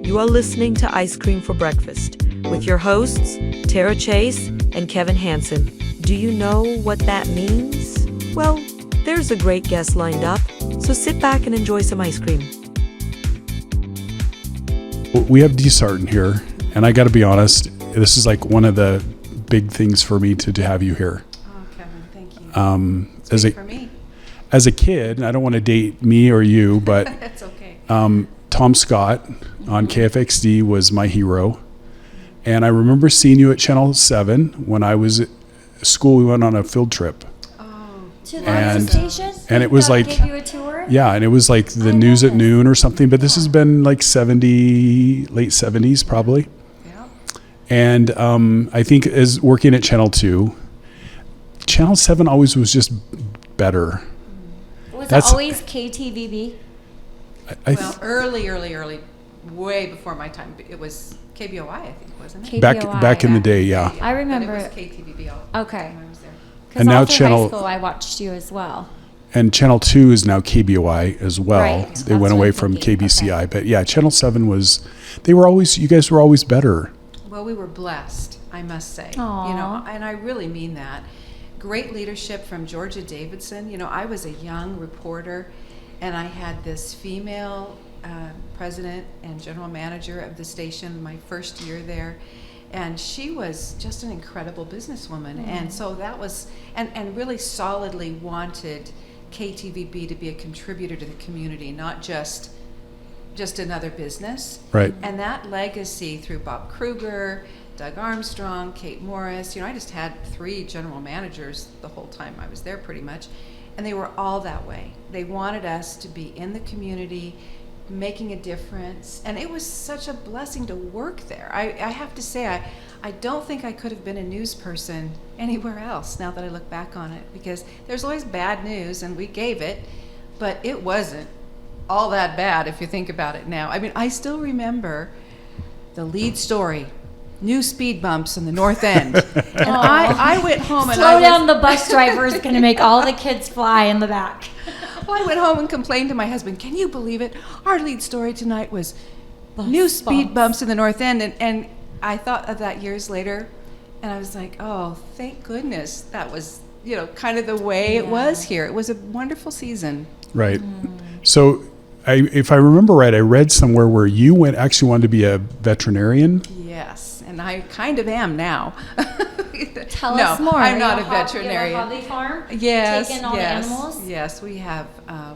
You are listening to Ice Cream for Breakfast with your hosts, Tara Chase and Kevin Hansen. Do you know what that means? Well, there's a great guest lined up, so sit back and enjoy some ice cream. We have Dee Sarton here, and I got to be honest, this is like one of the big things for me to have you here. Oh, Kevin, thank you. As a, for me. As a kid, and I don't want to date me or you, but That's okay. Tom Scott on KFXD was my hero. And I remember seeing you at Channel 7 when I was at school. We went on a field trip. To the station? And it was like, give you a tour? yeah, and it was like the news at noon or something, but this has been like late 70s probably. Yeah. And I think as working at Channel 2, Channel 7 always was just better. Was it always KTVB? Well, early, way before my time. It was KBOI, I think, wasn't it? Back in the day, yeah. I remember. And it was KTVB all Okay. when I was there. Because all through high school, I watched you as well. And Channel 2 is now KBOI as well. Right. They went away from KBCI. Okay. But yeah, Channel 7 you guys were always better. Well, we were blessed, I must say. Aww. You know, and I really mean that. Great leadership from Georgia Davidson. You know, I was a young reporter, and I had this female president and general manager of the station my first year there. And she was just an incredible businesswoman. Mm-hmm. And so that was, and really solidly wanted KTVB to be a contributor to the community, not just another business. Right. And that legacy through Bob Kruger, Doug Armstrong, Kate Morris, you know, I just had 3 general managers the whole time I was there pretty much. And they were all that way. They wanted us to be in the community, making a difference. And it was such a blessing to work there. I have to say, I don't think I could have been a news person anywhere else now that I look back on it, because there's always bad news, and we gave it, but it wasn't all that bad if you think about it now. I mean, I still remember the lead story, new speed bumps in the North End. And I went home and Slow down, the bus driver is going to make all the kids fly in the back. Well, I went home and complained to my husband, can you believe it? Our lead story tonight was new speed bumps in the North End. And I thought of that years later, and I was like, oh, thank goodness that was, you know, kind of the way it was here. It was a wonderful season. Right. So if I remember right, I read somewhere where you actually wanted to be a veterinarian. Yes, and I kind of am now. Tell us more. I'm not a veterinarian. You have a hobby farm? Yes, Taking all the animals? Yes, we have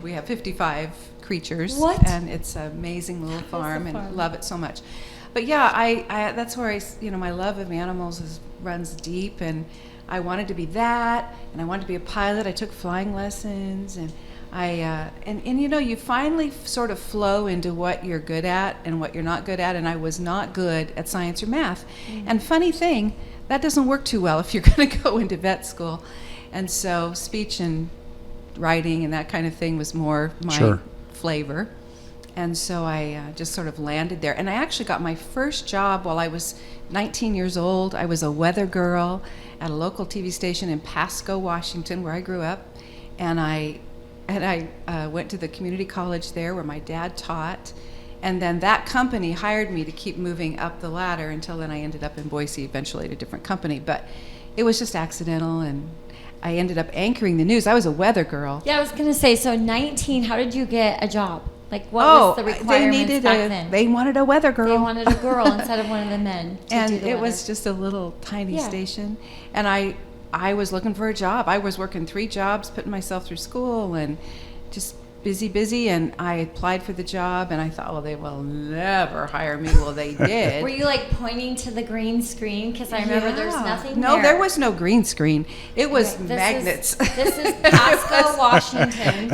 55 creatures. What? And it's an amazing little farm, and love it so much. But yeah, I that's where my love of animals runs deep, and I wanted to be that, and I wanted to be a pilot. I took flying lessons, and and you know, you finally sort of flow into what you're good at and what you're not good at, and I was not good at science or math. And funny thing, that doesn't work too well if you're going to go into vet school. And so speech and writing and that kind of thing was more my flavor. And so I just sort of landed there. And I actually got my first job while I was 19 years old. I was a weather girl at a local TV station in Pasco, Washington, where I grew up. And I went to the community college there where my dad taught. And then that company hired me to keep moving up the ladder until then I ended up in Boise, eventually at a different company. But it was just accidental, and I ended up anchoring the news. I was a weather girl. Yeah, I was going to say, so 19, how did you get a job? Like, what was the requirements back then? They wanted a weather girl. They wanted a girl instead of one of the men to and do the it weather. was just a little tiny station. And I was looking for a job. I was working 3 jobs, putting myself through school, and just busy, and I applied for the job, and I thought, oh, they will never hire me. Well, they did. Were you like pointing to the green screen? Because I remember there's nothing No, there. there was no green screen. It was magnets. This is Pasco, Washington.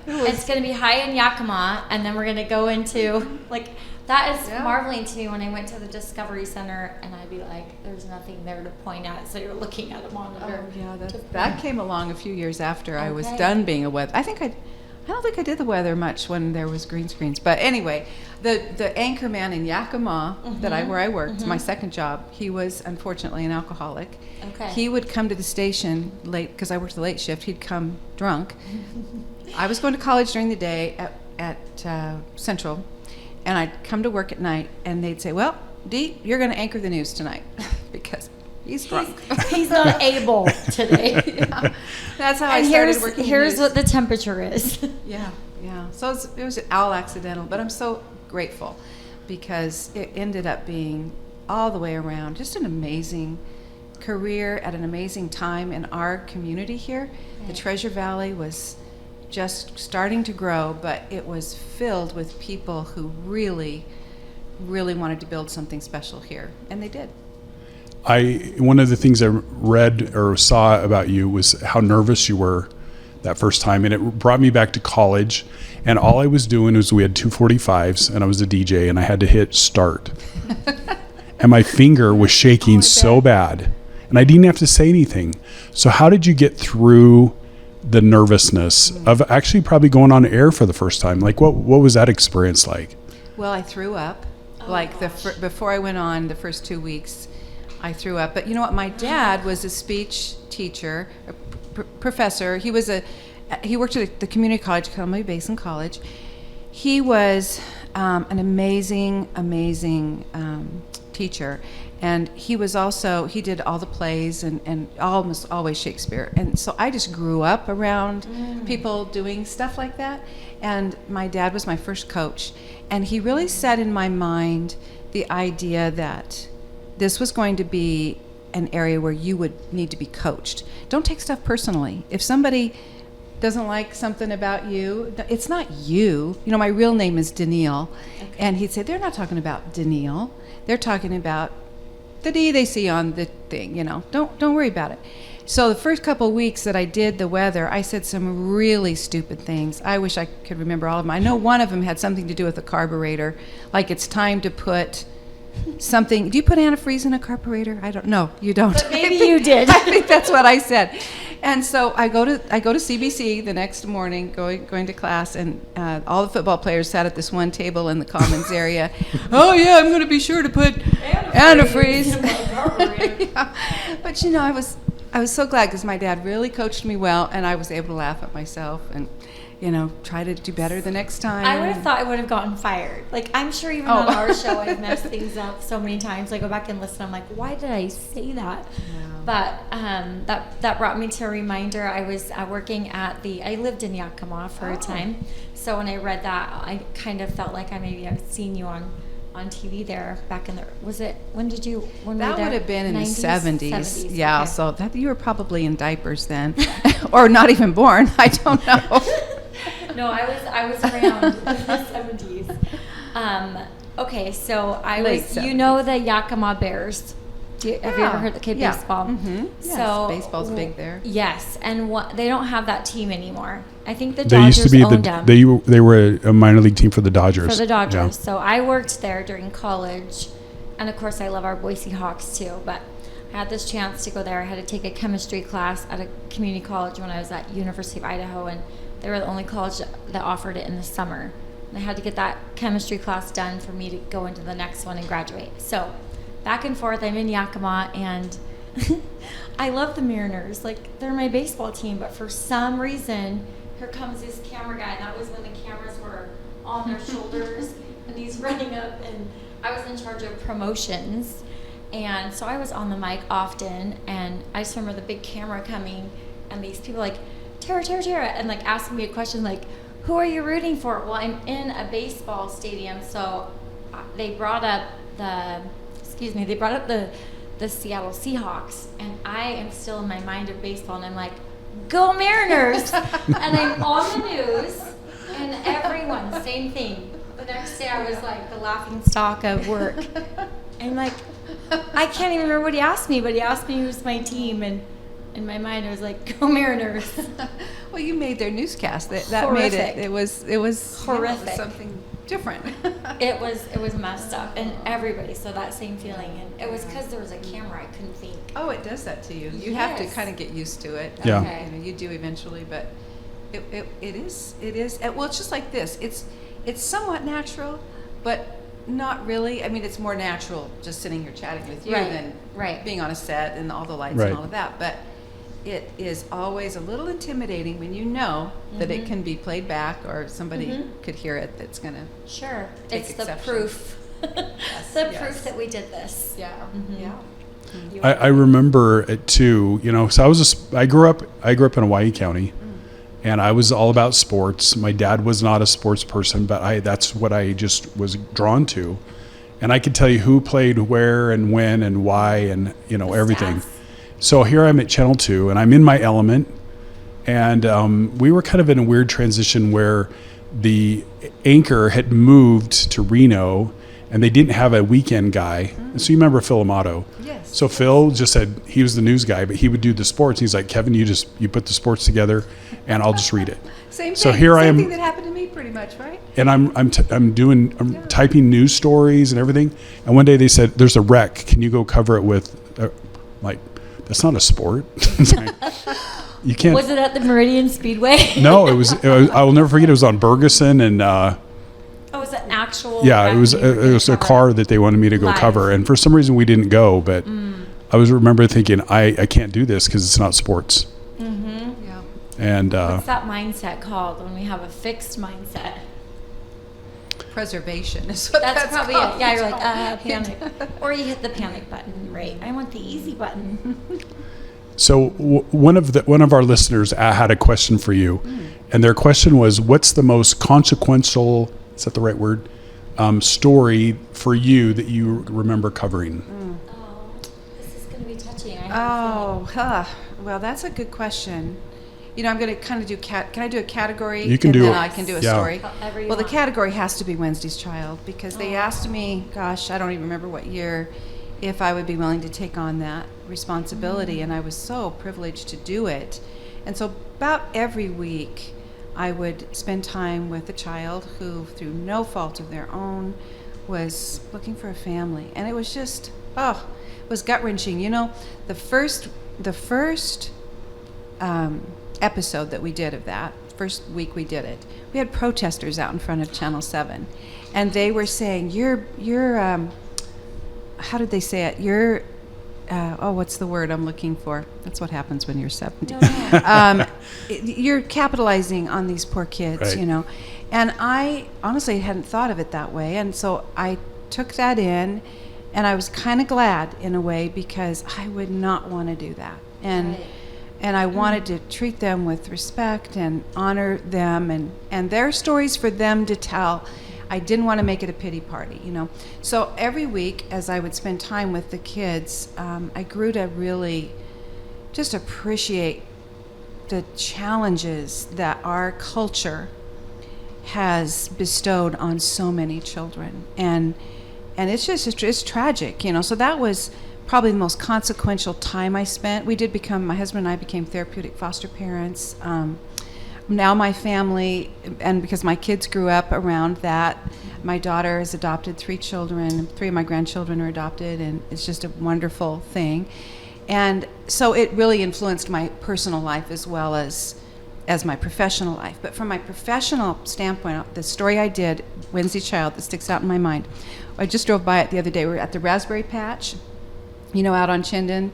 It's going to be high in Yakima, and then we're going to go into, like, that is marveling to me when I went to the Discovery Center, and I'd be like, there's nothing there to point at, so you're looking at a monitor. Oh, yeah, that came along a few years after I was done being a weather. I think I don't think I did the weather much when there was green screens. But anyway, the anchor man in Yakima where I worked, my second job, he was unfortunately an alcoholic. Okay. He would come to the station late because I worked the late shift. He'd come drunk. I was going to college during the day at Central, and I'd come to work at night, and they'd say, "Well, Dee, you're going to anchor the news tonight," because he's drunk. He's not able today. Yeah. That's how I started working. Here's what the temperature is. Yeah. So it was all accidental, but I'm so grateful because it ended up being all the way around just an amazing career at an amazing time in our community here. Right. The Treasure Valley was just starting to grow, but it was filled with people who really, really wanted to build something special here, and they did. One of the things I read or saw about you was how nervous you were that first time, and it brought me back to college, and all I was doing was we had 245s, and I was a DJ, and I had to hit start. And my finger was shaking so bad, and I didn't have to say anything. So how did you get through the nervousness of actually probably going on air for the first time? Like, what was that experience like? Well, I threw up. Before I went on the first 2 weeks, I threw up. But you know what? My dad was a speech teacher, a professor. He worked at the community college, Columbia Basin College. He was an amazing teacher. And he did all the plays and almost always Shakespeare. And so I just grew up around people doing stuff like that. And my dad was my first coach. And he really set in my mind the idea that this was going to be an area where you would need to be coached. Don't take stuff personally. If somebody doesn't like something about you, it's not you. You know, my real name is Danielle. Okay. And he'd say, they're not talking about Danielle. They're talking about the D they see on the thing, you know. Don't worry about it. So the first couple of weeks that I did the weather, I said some really stupid things. I wish I could remember all of them. I know one of them had something to do with a carburetor. Like it's time to put something. Do you put antifreeze in a carburetor? I don't know. You don't. But maybe you did. I think that's what I said. And so I go to CBC the next morning, going to class, and all the football players sat at this one table in the commons area. Oh yeah, I'm going to be sure to put antifreeze. Yeah. But you know, I was so glad because my dad really coached me well, and I was able to laugh at myself and, you know, try to do better the next time. I would have thought I would have gotten fired. Like, I'm sure even on our show I've messed things up so many times. I go back and listen. I'm like, why did I say that? Yeah. But that brought me to a reminder. I was working I lived in Yakima for a time. So when I read that, I kind of felt like I've seen you on TV there back in the, when that were you there? Would have been in 90s? the 70s. Yeah, okay. So that you were probably in diapers then, or not even born. I don't know. No, I was around in the 70s. Okay, so Late 70s. You know the Yakima Bears. Have you ever heard baseball? Mm-hmm. Yes, So baseball's big there. Yes, and they don't have that team anymore. I think the They Dodgers used to be owned them. they were a minor league team for the Dodgers. For the Dodgers. Yeah. So I worked there during college, and of course I love our Boise Hawks too. But I had this chance to go there. I had to take a chemistry class at a community college when I was at University of Idaho, and they were the only college that offered it in the summer. And I had to get that chemistry class done for me to go into the next one and graduate. So back and forth, I'm in Yakima, and I love the Mariners. Like, they're my baseball team, but for some reason, here comes this camera guy, and that was when the cameras were on their shoulders, and he's running up, and I was in charge of promotions, and so I was on the mic often, and I just remember the big camera coming, and these people like, Tara, and like asking me a question like, who are you rooting for? Well, I'm in a baseball stadium, so they brought up the Seattle Seahawks, and I am still in my mind of baseball, and I'm like, go Mariners! And I'm on the news, and everyone, same thing. The next day I was like the laughing stock of work. And like, I can't even remember what he asked me, but he asked me who's my team, and in my mind I was like, go Mariners. Well, you made their newscast. That made it. It was horrific. Something different. It was messed up, and everybody saw that same feeling, and it was because there was a camera. I couldn't think. Oh, it does that to you. You have to Yes. kind of get used to it. Yeah. Okay. You do eventually, but It is. Well, it's just like this. It's somewhat natural, but not really. I mean, it's more natural just sitting here chatting with you than being on a set and all the lights and all of that. But it is always a little intimidating when you know that it can be played back or somebody could hear it that's going to Sure. take It's exception. the proof. Proof that we did this. Yeah. Yeah. I remember it too. So I grew up in Hawaii County, and I was all about sports. My dad was not a sports person, but that's what I just was drawn to, and I could tell you who played where and when and why and everything. Stats. So here I'm at Channel 2, and I'm in my element, and we were kind of in a weird transition where the anchor had moved to Reno, and they didn't have a weekend guy. And so you remember Phil Amato. Yes. So Phil just said he was the news guy, but he would do the sports. He's like, Kevin, you put the sports together, and I'll just read it. Same thing. So here I am. Same thing that happened to me, pretty much, right? And I'm typing news stories and everything. And one day they said, "There's a wreck. Can you go cover it with?" Like, that's not a sport. You can't. Was it at the Meridian Speedway? No, it was. I will never forget. It was on Bergeson, and Oh, was it an actual? it was a car that they wanted me to go Live. cover, and for some reason we didn't go. But I remember thinking, I can't do this because it's not sports. Yeah. And What's that mindset called when we have a fixed mindset? Preservation is what That's that's probably called. it. Yeah, you're like, panic. Or you hit the panic button. Right. I want the easy button. So one of our listeners had a question for you, and their question was, "What's the most consequential? Is that the right word? Story for you that you remember covering?" Oh, this is going to be touching. I have a feeling. Well, that's a good question. I'm going to kind of do can I do a category? You can and do then it. I can do a Yeah. story. However you Well, the want. category has to be Wednesday's Child because they asked me, gosh, I don't even remember what year, if I would be willing to take on that responsibility, and I was so privileged to do it. And so about every week, I would spend time with a child who, through no fault of their own, was looking for a family. And it was just, it was gut-wrenching. The first episode that we did of that, first week we did it, we had protesters out in front of Channel 7. And they were saying, you're how did they say it? You're, what's the word I'm looking for? That's what happens when you're 70. You're capitalizing on these poor kids, Right. And I honestly hadn't thought of it that way. And so I took that in, and I was kind of glad in a way because I would not want to do that. And I wanted to treat them with respect and honor them and their stories for them to tell. I didn't want to make it a pity party, So every week, as I would spend time with the kids, I grew to really just appreciate the challenges that our culture has bestowed on so many children. And it's tragic, So that was probably the most consequential time I spent. My husband and I became therapeutic foster parents. Now my family, and because my kids grew up around that, my daughter has adopted 3 children. 3 of my grandchildren are adopted, and it's just a wonderful thing. And so it really influenced my personal life as well as my professional life. But from my professional standpoint, the story I did, Wednesday's Child, that sticks out in my mind. I just drove by it the other day. We were at the Raspberry Patch, out on Chinden,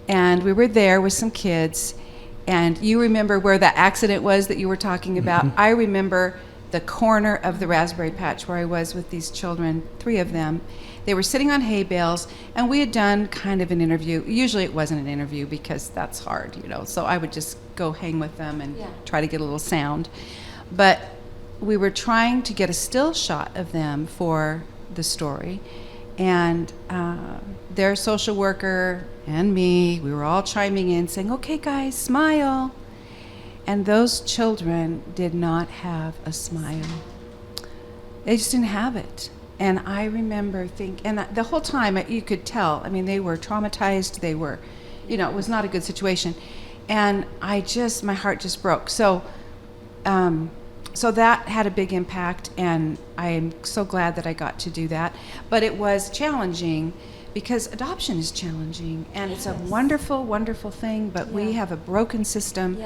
and we were there with some kids. And you remember where that accident was that you were talking about? I remember the corner of the Raspberry Patch where I was with these children, 3 of them. They were sitting on hay bales, and we had done kind of an interview. Usually it wasn't an interview because that's hard, So I would just go hang with them and try to get a little sound. But we were trying to get a still shot of them for the story. And their social worker and me, we were all chiming in saying, "Okay, guys, smile." And those children did not have a smile. They just didn't have it. And I remember and the whole time you could tell, they were traumatized. They were, it was not a good situation. And my heart just broke. So that had a big impact, and I am so glad that I got to do that. But it was challenging because adoption is challenging, and it's a wonderful, wonderful thing, but we have a broken system,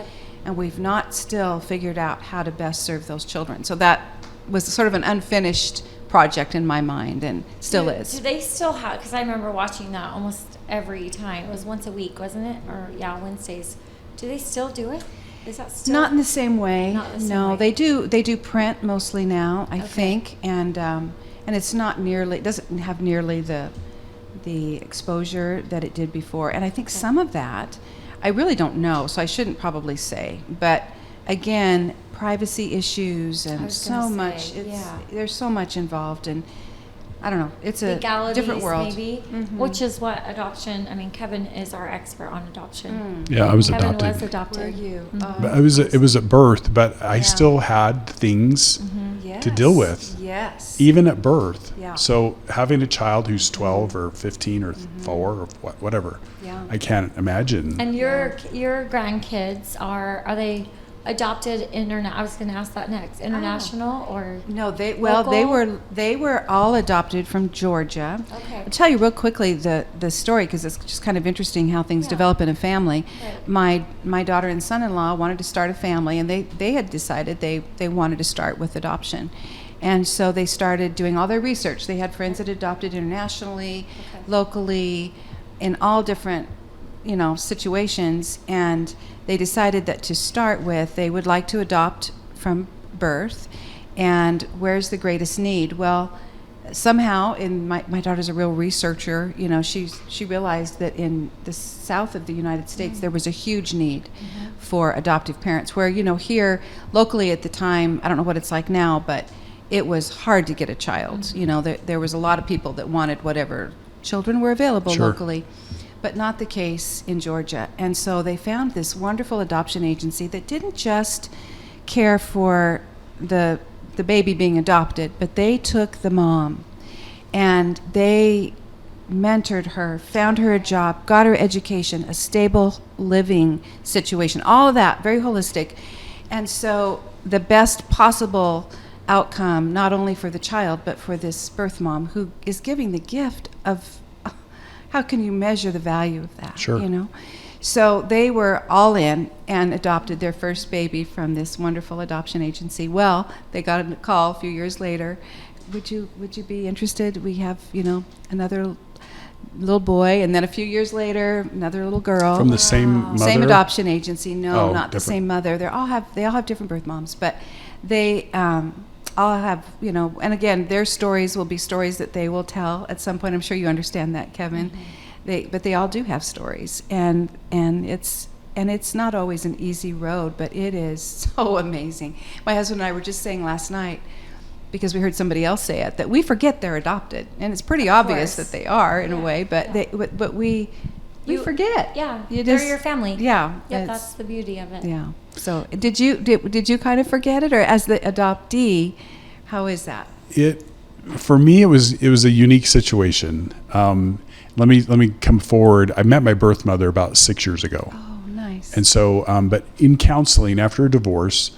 and we've not still figured out how to best serve those children. So that was sort of an unfinished project in my mind, and still is. Do they still have, because I remember watching that almost every time. It was once a week, wasn't it? Or, yeah, Wednesdays. Do they still do it? Is that still? Not in the same way. Not the same no, way. they do print mostly now, I think, and it's not nearly, it doesn't have nearly the exposure that it did before. And I think some of that, I really don't know, so I shouldn't probably say. But again, privacy issues and so much. There's so much involved, and I don't know. It's a different world. Maybe, which is what adoption. I mean, Kevin is our expert on adoption. Yeah, I was Kevin adopted. was adopted. Were you? But it was at birth, but I still had things to deal with. Yes. Even at birth. Yeah. So having a child who's 12 or 15 or 4 or whatever, I can't imagine. And your grandkids are they adopted I was going to ask that next. International or No, they local? they were all adopted from Georgia. Okay. I'll tell you real quickly the story, because it's just kind of interesting how things develop in a family. Right. My daughter and son-in-law wanted to start a family, and they had decided they wanted to start with adoption. And so they started doing all their research. They had friends that adopted internationally, locally, in all different, situations, and they decided that to start with, they would like to adopt from birth. And where's the greatest need? Well, somehow, my daughter's a real researcher. She realized that in the south of the United States, there was a huge need for adoptive parents. Where here locally at the time, I don't know what it's like now, but it was hard to get a child. There was a lot of people that wanted whatever children were available locally. But not the case in Georgia. And so they found this wonderful adoption agency that didn't just care for the baby being adopted, but they took the mom and they mentored her, found her a job, got her education, a stable living situation, all of that, very holistic. And so the best possible outcome, not only for the child, but for this birth mom who is giving the gift of, how can you measure the value of that? Sure. So they were all in and adopted their first baby from this wonderful adoption agency. Well, they got a call a few years later. Would you be interested? We have, another little boy, and then a few years later, another little girl. From the same mother? Same adoption agency. No, not different. the same mother. They all have different birth moms, but they all have, and again, their stories will be stories that they will tell at some point. I'm sure you understand that, Kevin. But they all do have stories, and it's not always an easy road, but it is so amazing. My husband and I were just saying last night, because we heard somebody else say it, that we forget they're adopted, and it's pretty obvious that they are in a way, but but we forget. Yeah, they're your family. Yeah, that's the beauty of it. Yeah. So did you kind of forget it, or as the adoptee, how is that? For me, it was a unique situation. Let me come forward. I met my birth mother about 6 years ago. Oh, nice. And so, but in counseling after a divorce,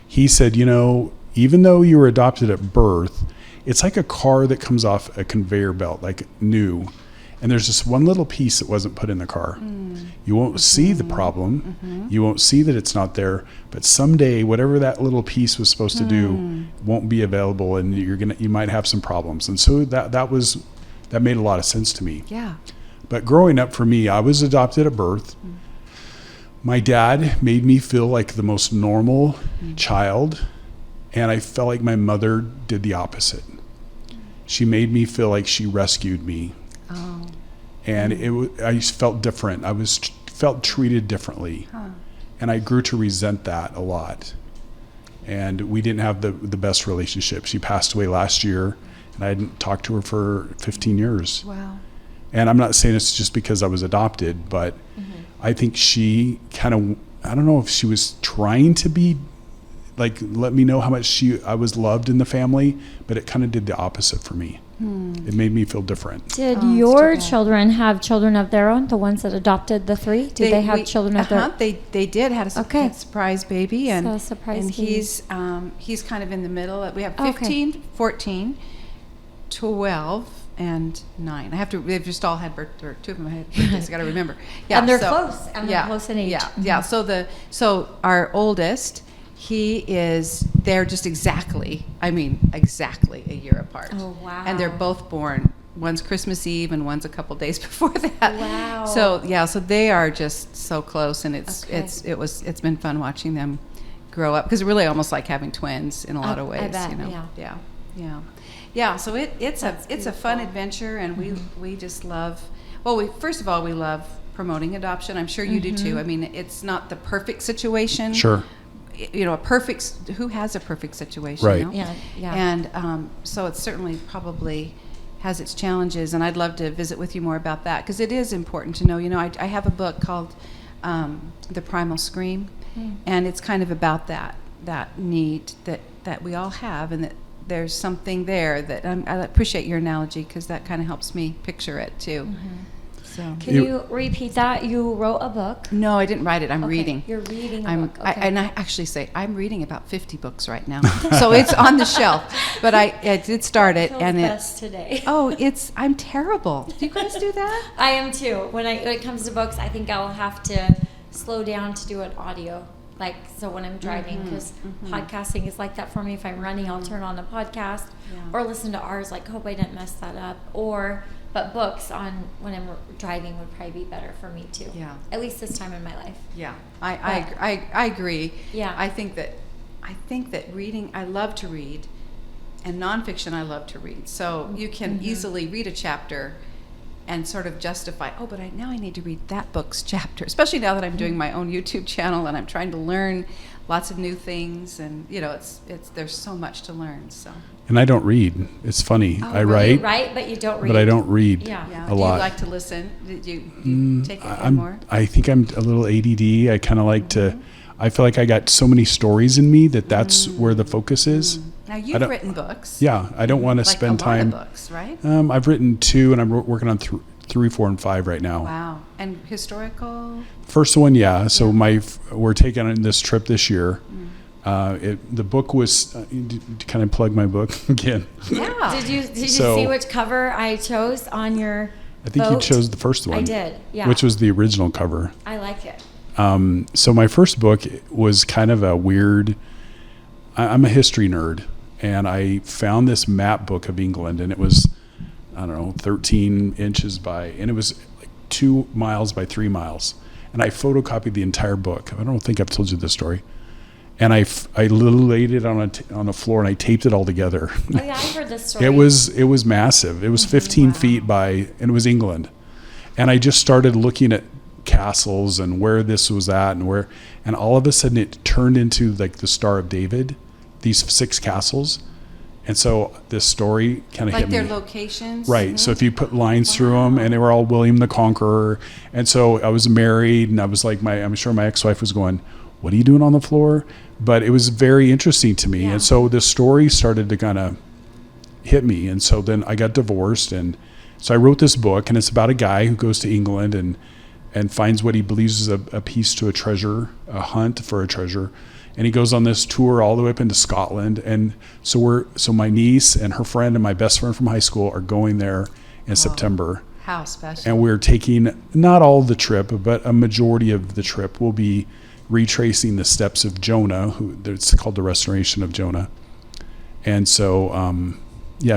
he said, even though you were adopted at birth, it's like a car that comes off a conveyor belt, like new. And there's just one little piece that wasn't put in the car. You won't see the problem. You won't see that it's not there. But someday, whatever that little piece was supposed to do won't be available, and you might have some problems. And so that made a lot of sense to me. Yeah. But growing up for me, I was adopted at birth. My dad made me feel like the most normal child, and I felt like my mother did the opposite. She made me feel like she rescued me. Oh. And I just felt different. I felt treated differently. And I grew to resent that a lot. And we didn't have the best relationship. She passed away last year, and I hadn't talked to her for 15 years. Wow. And I'm not saying it's just because I was adopted, but I think she kind of, I don't know if she was trying to be like, let me know how much I was loved in the family, but it kind of did the opposite for me. It made me feel different. Did your children have children of their own, the ones that adopted the 3? Did they have children of their own? They did, had a surprise baby. And, he's he's kind of in the middle. We have 15, 14, 12, and 9. They've just all had or 2 of them had birthdays. I got to remember. Yeah, and they're close. And they're close in age. Yeah. So our oldest, they're just exactly a year apart. Oh, wow. And they're both born. One's Christmas Eve and one's a couple days before that. Wow. So they are just so close, and it's been fun watching them grow up, because it's really almost like having twins in a lot of ways. I bet, Yeah. So it's a fun adventure, and we just love. Well, first of all, we love promoting adoption. I'm sure you do too. I mean, it's not the perfect situation. Sure. Who has a perfect situation? Right. You know? Yeah. And so it certainly probably has its challenges, and I'd love to visit with you more about that, because it is important to know. I have a book called The Primal Scream, and it's kind of about that need that we all have, and that there's something there that I appreciate your analogy, because that kind of helps me picture it too. So. Can you repeat that? You wrote a book? No, I didn't write it. I'm reading. You're reading a book. Okay. And I actually say I'm reading about 50 books right now, so it's on the shelf. But I did start it, and it's today. I'm terrible. Do you guys do that? I am too. When it comes to books, I think I'll have to slow down to do an audio. So when I'm driving, because podcasting is like that for me. If I'm running, I'll turn on a podcast or listen to ours. Hope I didn't mess that up. But books when I'm driving would probably be better for me too. Yeah. At least this time in my life. Yeah, I agree. Yeah. I think that reading, I love to read, and nonfiction I love to read. So you can easily read a chapter and sort of justify, but now I need to read that book's chapter, especially now that I'm doing my own YouTube channel and I'm trying to learn lots of new things, and there's so much to learn. So. And I don't read. It's funny. I write. You write, but you don't read. But I don't read a lot. Do you like to listen? Did you take it more? I think I'm a little ADD. I kind of like to. I feel like I got so many stories in me that's where the focus is. Now you've written books. Yeah, I don't want to spend time. A lot of books, right? I've written 2, and I'm working on 3, 4, and 5 right now. Wow. And historical? First one, yeah. So we're taking on this trip this year. The book was to kind of plug my book again. Yeah. Did you see which cover I chose on your I think boat? you chose the first one. I did, yeah. Which was the original cover. I like it. So my first book was kind of a weird. I'm a history nerd, and I found this map book of England, and it was 13 inches and it was 2 miles by 3 miles, and I photocopied the entire book. I don't think I've told you this story. And I laid it on a floor, and I taped it all together. Oh yeah, I've heard this story. It was massive. It was 15 feet and it was England. And I just started looking at castles and where this was at, and all of a sudden it turned into the Star of David, these 6 castles. And so this story kind of hit me. Like their locations? Right. So if you put lines through them, and they were all William the Conqueror. And so I was married, and I was I'm sure my ex-wife was going, "What are you doing on the floor?" But it was very interesting to me. Yeah. And so the story started to kind of hit me. And so then I got divorced. And so I wrote this book, and it's about a guy who goes to England and finds what he believes is a piece to a treasure, a hunt for a treasure. And he goes on this tour all the way up into Scotland. And so my niece and her friend and my best friend from high school are going there in September. How special. And we're taking not all of the trip, but a majority of the trip will be retracing the steps of Jonah, it's called the Restoration of Jonah. And so,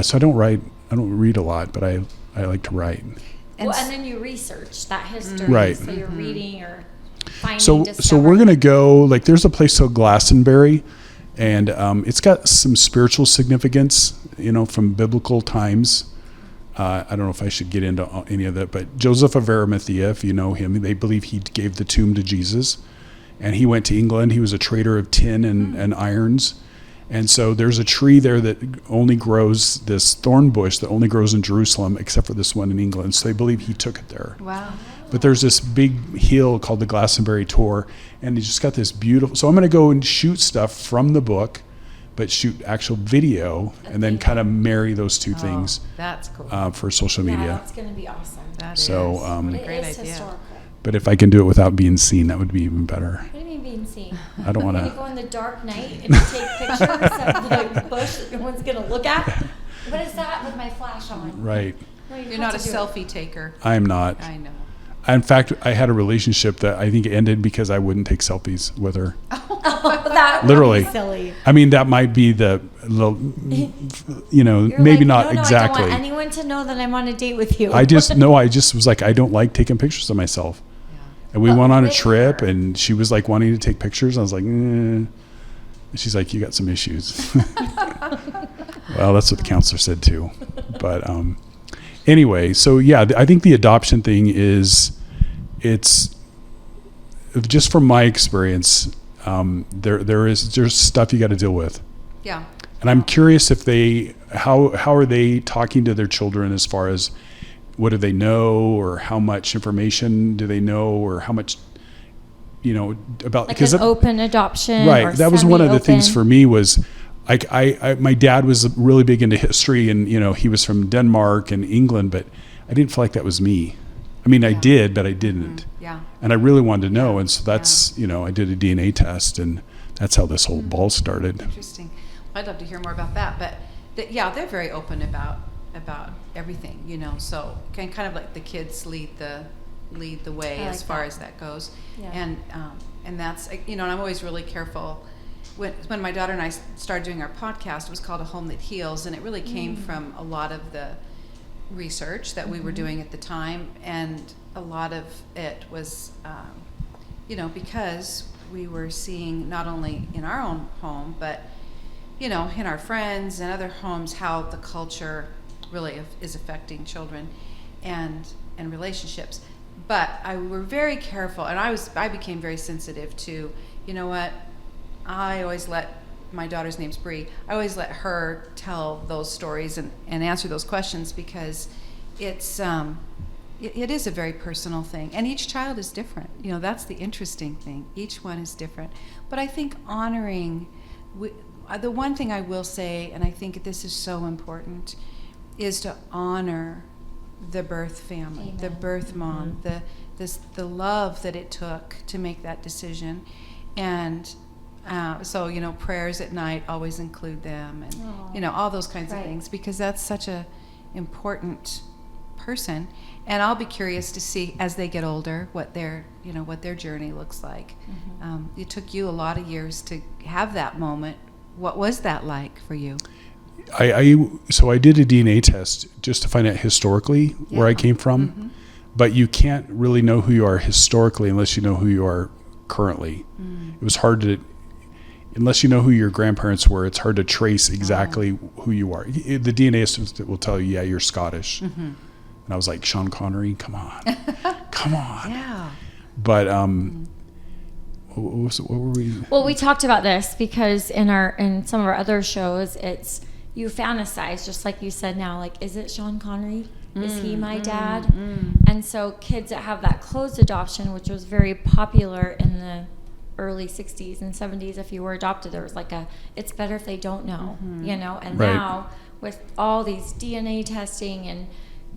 so I don't read a lot, but I like to write. And then you research that history. Right. So you're reading or finding, So we're going to go, there's a place called Glastonbury, and it's got some spiritual significance, from biblical times. I don't know if I should get into any of that, but Joseph of Arimathea, if you know him, they believe he gave the tomb to Jesus. And he went to England. He was a trader of tin and irons. And so there's a tree there that only grows, this thorn bush that only grows in Jerusalem, except for this one in England. So they believe he took it there. Wow. But there's this big hill called the Glastonbury Tor, and he just got this beautiful. So I'm going to go and shoot stuff from the book, but shoot actual video, and then kind of marry those two things. That's cool. For social media. Yeah, that's going to be awesome. That so, is. What a great idea. Historical. But if I can do it without being seen, that would be even better. What do you mean being seen? I don't want to. You go in the dark night and take pictures of the bush that no one's going to look at? What is that with my flash on? Right. Well, you You're have not a to do it. selfie taker. I am not. I know. In fact, I had a relationship that I think ended because I wouldn't take selfies with her. Oh, that Literally. would be silly. I mean, that might be the You're maybe like, not no, exactly. I don't want anyone to know that I'm on a date with you. I just was like, I don't like taking pictures of myself. Yeah. And we But went on a with trip, her. and she was like wanting to take pictures. I was like, And she's like, you got some issues. Well, that's what the counselor said too. But anyway, so yeah, I think the adoption thing it's just from my experience. There's stuff you got to deal with. Yeah. And I'm curious if how are they talking to their children as far as what do they know, or how much information do they know, or how much, about, like an open adoption. right. Or That was one of the things semi-open. for me was like, my dad was really big into history, and, he was from Denmark and England, but I didn't feel like that was me. I mean, I Yeah. did, but I didn't. Mm-hmm. Yeah. And I really wanted to know. And so that's, I did a DNA test, and that's how this whole ball started. Interesting. I'd love to hear more about that, but they're very open about everything, So kind of like the kids lead the way I like as far that. as that goes, Yeah. and that's and I'm always really careful. When my daughter and I started doing our podcast, it was called A Home That Heals, and it really came from a lot of the research that we were doing at the time, and a lot of it was, because we were seeing not only in our own home, but in our friends and other homes, how the culture really is affecting children and relationships. But we're very careful, and I became very sensitive to, I always let, my daughter's name's Bree, I always let her tell those stories and answer those questions, because it's it is a very personal thing, and each child is different. That's the interesting thing. Each one is different. But I think honoring, the one thing I will say, and I think this is so important, is to honor the birth family, Amen. the birth mom, the love that it took to make that decision, and so prayers at night always include them, and Aw. all those kinds Right. of things, because that's such a important person. And I'll be curious to see as they get older what their journey looks like. It took you a lot of years to have that moment. What was that like for you? So I did a DNA test just to find out historically where I came from, but you can't really know who you are historically unless you know who you are currently. It was hard to, unless you know who your grandparents were, it's hard to trace exactly who you are. The DNA will tell you, yeah, you're Scottish. And I was like, Sean Connery, come on. Yeah. But what were we? Well, we talked about this because in some of our other shows, it's you fantasize, just like you said now, like, is it Sean Connery? Is he my dad? And so kids that have that closed adoption, which was very popular in the early 60s and 70s, if you were adopted, there was like it's better if they don't know, and Right. now with all these DNA testing and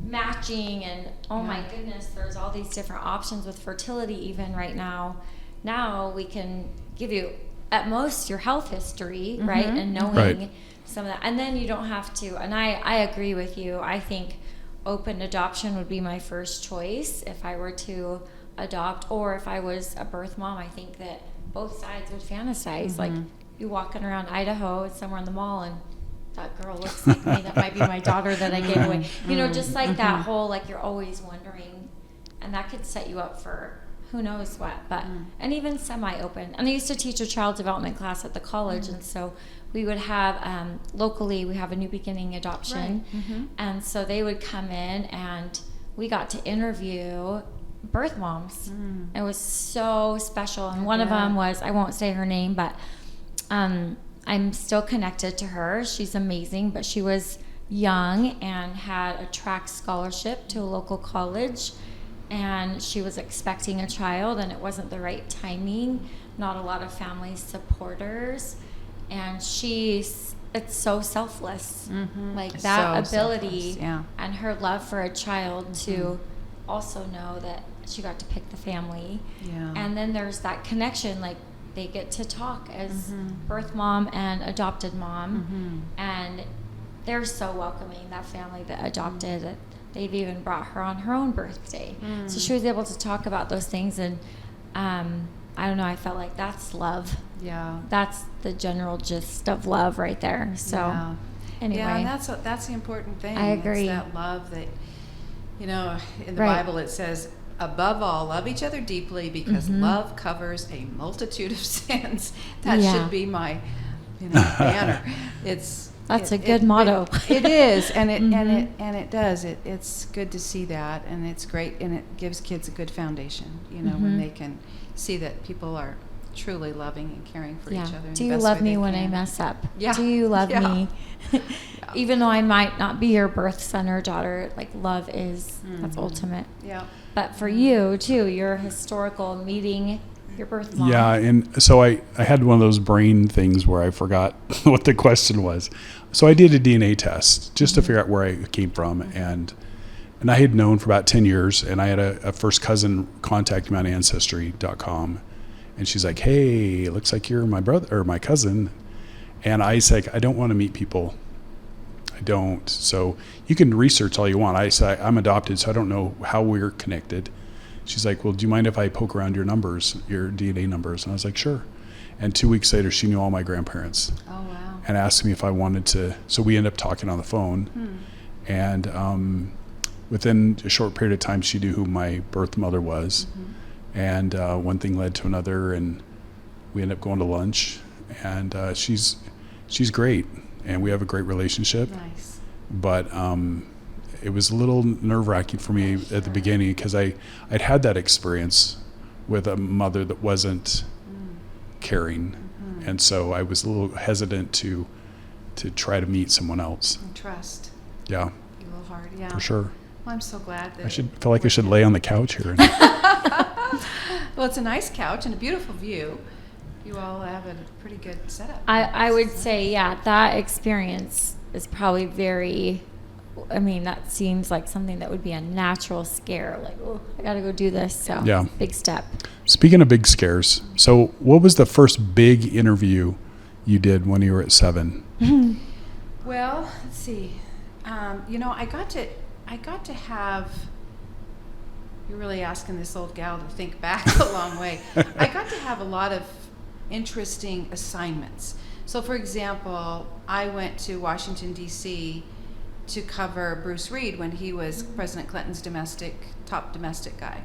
matching and my goodness, there's all these different options with fertility even right now. Now we can give you at most your health history, right? And knowing Right. some of that. And then you don't have to, and I agree with you. I think open adoption would be my first choice if I were to adopt, or if I was a birth mom. I think that both sides would fantasize. Like you walking around Idaho, somewhere in the mall, and that girl looks like me. That might be my daughter that I gave away. Just like that whole, like you're always wondering, and that could set you up for who knows what. But and even semi-open. And I used to teach a child development class at the college, and so we would have locally we have a New Beginning adoption, and so they would come in and we got to interview birth moms. It was so special, and one of them was, I won't say her name, but I'm still connected to her. She's amazing, but she was young and had a track scholarship to a local college, and she was expecting a child, and it wasn't the right timing. Not a lot of family supporters, and it's so selfless, like It's that so ability, selfless, yeah. and her love for a child to also know that she got to pick the family. Yeah. And then there's that connection, like they get to talk as birth mom and adopted mom, and they're so welcoming, that family that adopted it. they've even brought her on her own birthday. So she was able to talk about those things. And I don't know, I felt like that's love. Yeah. That's the general gist of love right there. So anyway. Yeah, and that's the important thing. I agree. It's that love that, in the Right. Bible it says, above all, love each other deeply because love covers a multitude of sins. That should be my, banner. That's a good motto. It is, and it does. It's good to see that, and it's great, and it gives kids a good foundation. When they can see that people are truly loving and caring for each other. Do you love me when I mess up? Yeah. Do you love me? Yeah. Even though I might not be your birth son or daughter, like love is that's ultimate. Yeah. But for you too, your historical meeting your birth mom. Yeah, and so I had one of those brain things where I forgot what the question was. So I did a DNA test just to figure out where I came from, and I had known for about 10 years, and I had a first cousin contact me on Ancestry.com, and she's like, "Hey, it looks like you're my brother or my cousin," and I said, "I don't want to meet people. I don't." So you can research all you want. I said, "I'm adopted, so I don't know how we're connected." She's like, "Well, do you mind if I poke around your numbers, your DNA numbers?" And I was like, "Sure." And 2 weeks later, she knew all my grandparents. Oh, wow. And asked me if I wanted to. So we ended up talking on the phone. And within a short period of time, she knew who my birth mother was. And one thing led to another, and we ended up going to lunch. And she's great, and we have a great relationship. Nice. But it was a little nerve-wracking for me at the beginning because I'd had that experience with a mother that wasn't caring, and so I was a little hesitant to try to meet someone else. And trust. Yeah, A little hard. Yeah. for sure. Well, I'm so glad that. I feel like I should lay on the couch here. Well, it's a nice couch and a beautiful view. You all have a pretty good setup. I would say, that experience is probably very, that seems like something that would be a natural scare. Like, oh, I got to go do this. So, Yeah. big step. Speaking of big scares, so what was the first big interview you did when you were at 7? Well, let's see. I got to have. You're really asking this old gal to think back a long way. I got to have a lot of interesting assignments. So, for example, I went to Washington, D.C. to cover Bruce Reed when he was President Clinton's top domestic guy.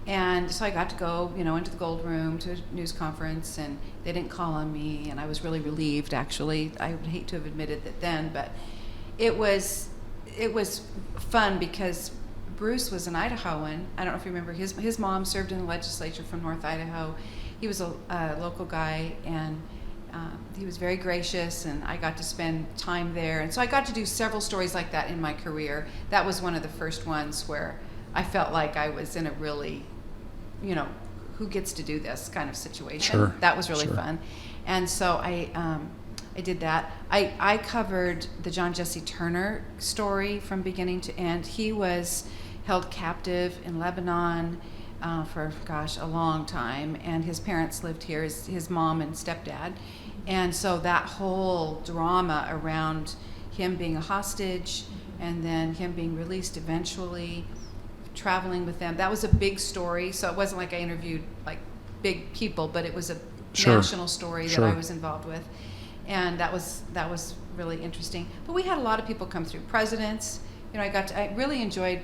And so I got to go, into the Gold Room to a news conference, and they didn't call on me, and I was really relieved, actually. I would hate to have admitted that then, but it was fun because Bruce was an Idahoan. I don't know if you remember, his mom served in the legislature from North Idaho. He was a local guy, and he was very gracious, and I got to spend time there. And so I got to do several stories like that in my career. That was one of the first ones where I felt like I was in a really, who gets to do this kind of situation. Sure. That was really Sure. fun. And so I did that. I covered the John Jesse Turner story from beginning to end. He was held captive in Lebanon for, a long time. And his parents lived here, his mom and stepdad. And so that whole drama around him being a hostage and then him being released eventually, traveling with them, that was a big story. So it wasn't like I interviewed like big people, but it was a national story that I was involved with. And that was really interesting. But we had a lot of people come through. Presidents, I really enjoyed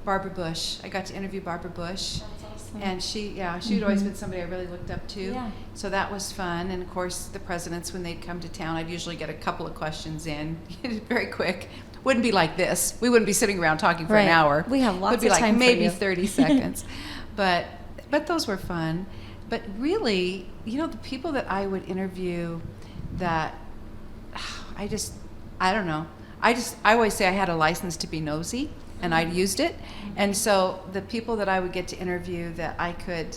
Barbara Bush. I got to interview Barbara Bush. That's awesome. And she'd always been somebody I really looked up to. Yeah. So that was fun. And of course, the presidents, when they'd come to town, I'd usually get a couple of questions in, very quick. Wouldn't be like this. We wouldn't be sitting around talking for an hour. We have lots Would be of like time for maybe you. 30 seconds. But those were fun. But really, the people that I would interview that I don't know. I always say I had a license to be nosy, and I'd used it. And so the people that I would get to interview that I could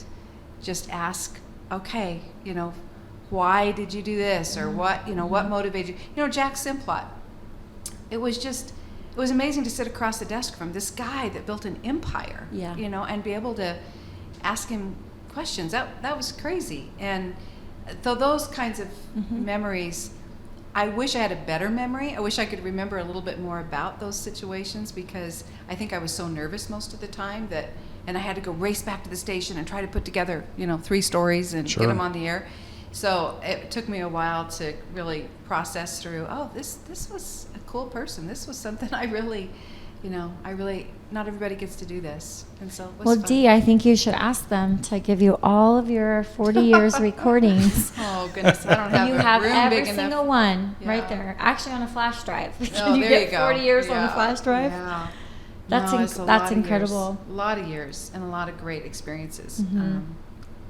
just ask, okay, why did you do this? Or what motivated you? Jack Simplot. It was amazing to sit across the desk from this guy that built an empire, and be able to ask him questions. That was crazy. And so those kinds of memories, I wish I had a better memory. I wish I could remember a little bit more about those situations, because I think I was so nervous most of the time and I had to go race back to the station and try to put together, 3 stories and get them on the air. So it took me a while to really process through, this was a cool person. This was something I really, not everybody gets to do this. And so it was fun. Dee, I think you should ask them to give you all of your 40 years recordings. Oh, goodness. I don't have You a have room every big single enough. one Yeah. right there. Actually, on a flash drive. Oh, Can you there get you go. 40 years on a Yeah. flash drive? Yeah. That's No, it's a that's lot of incredible. years. A lot of years and a lot of great experiences. Mm-hmm.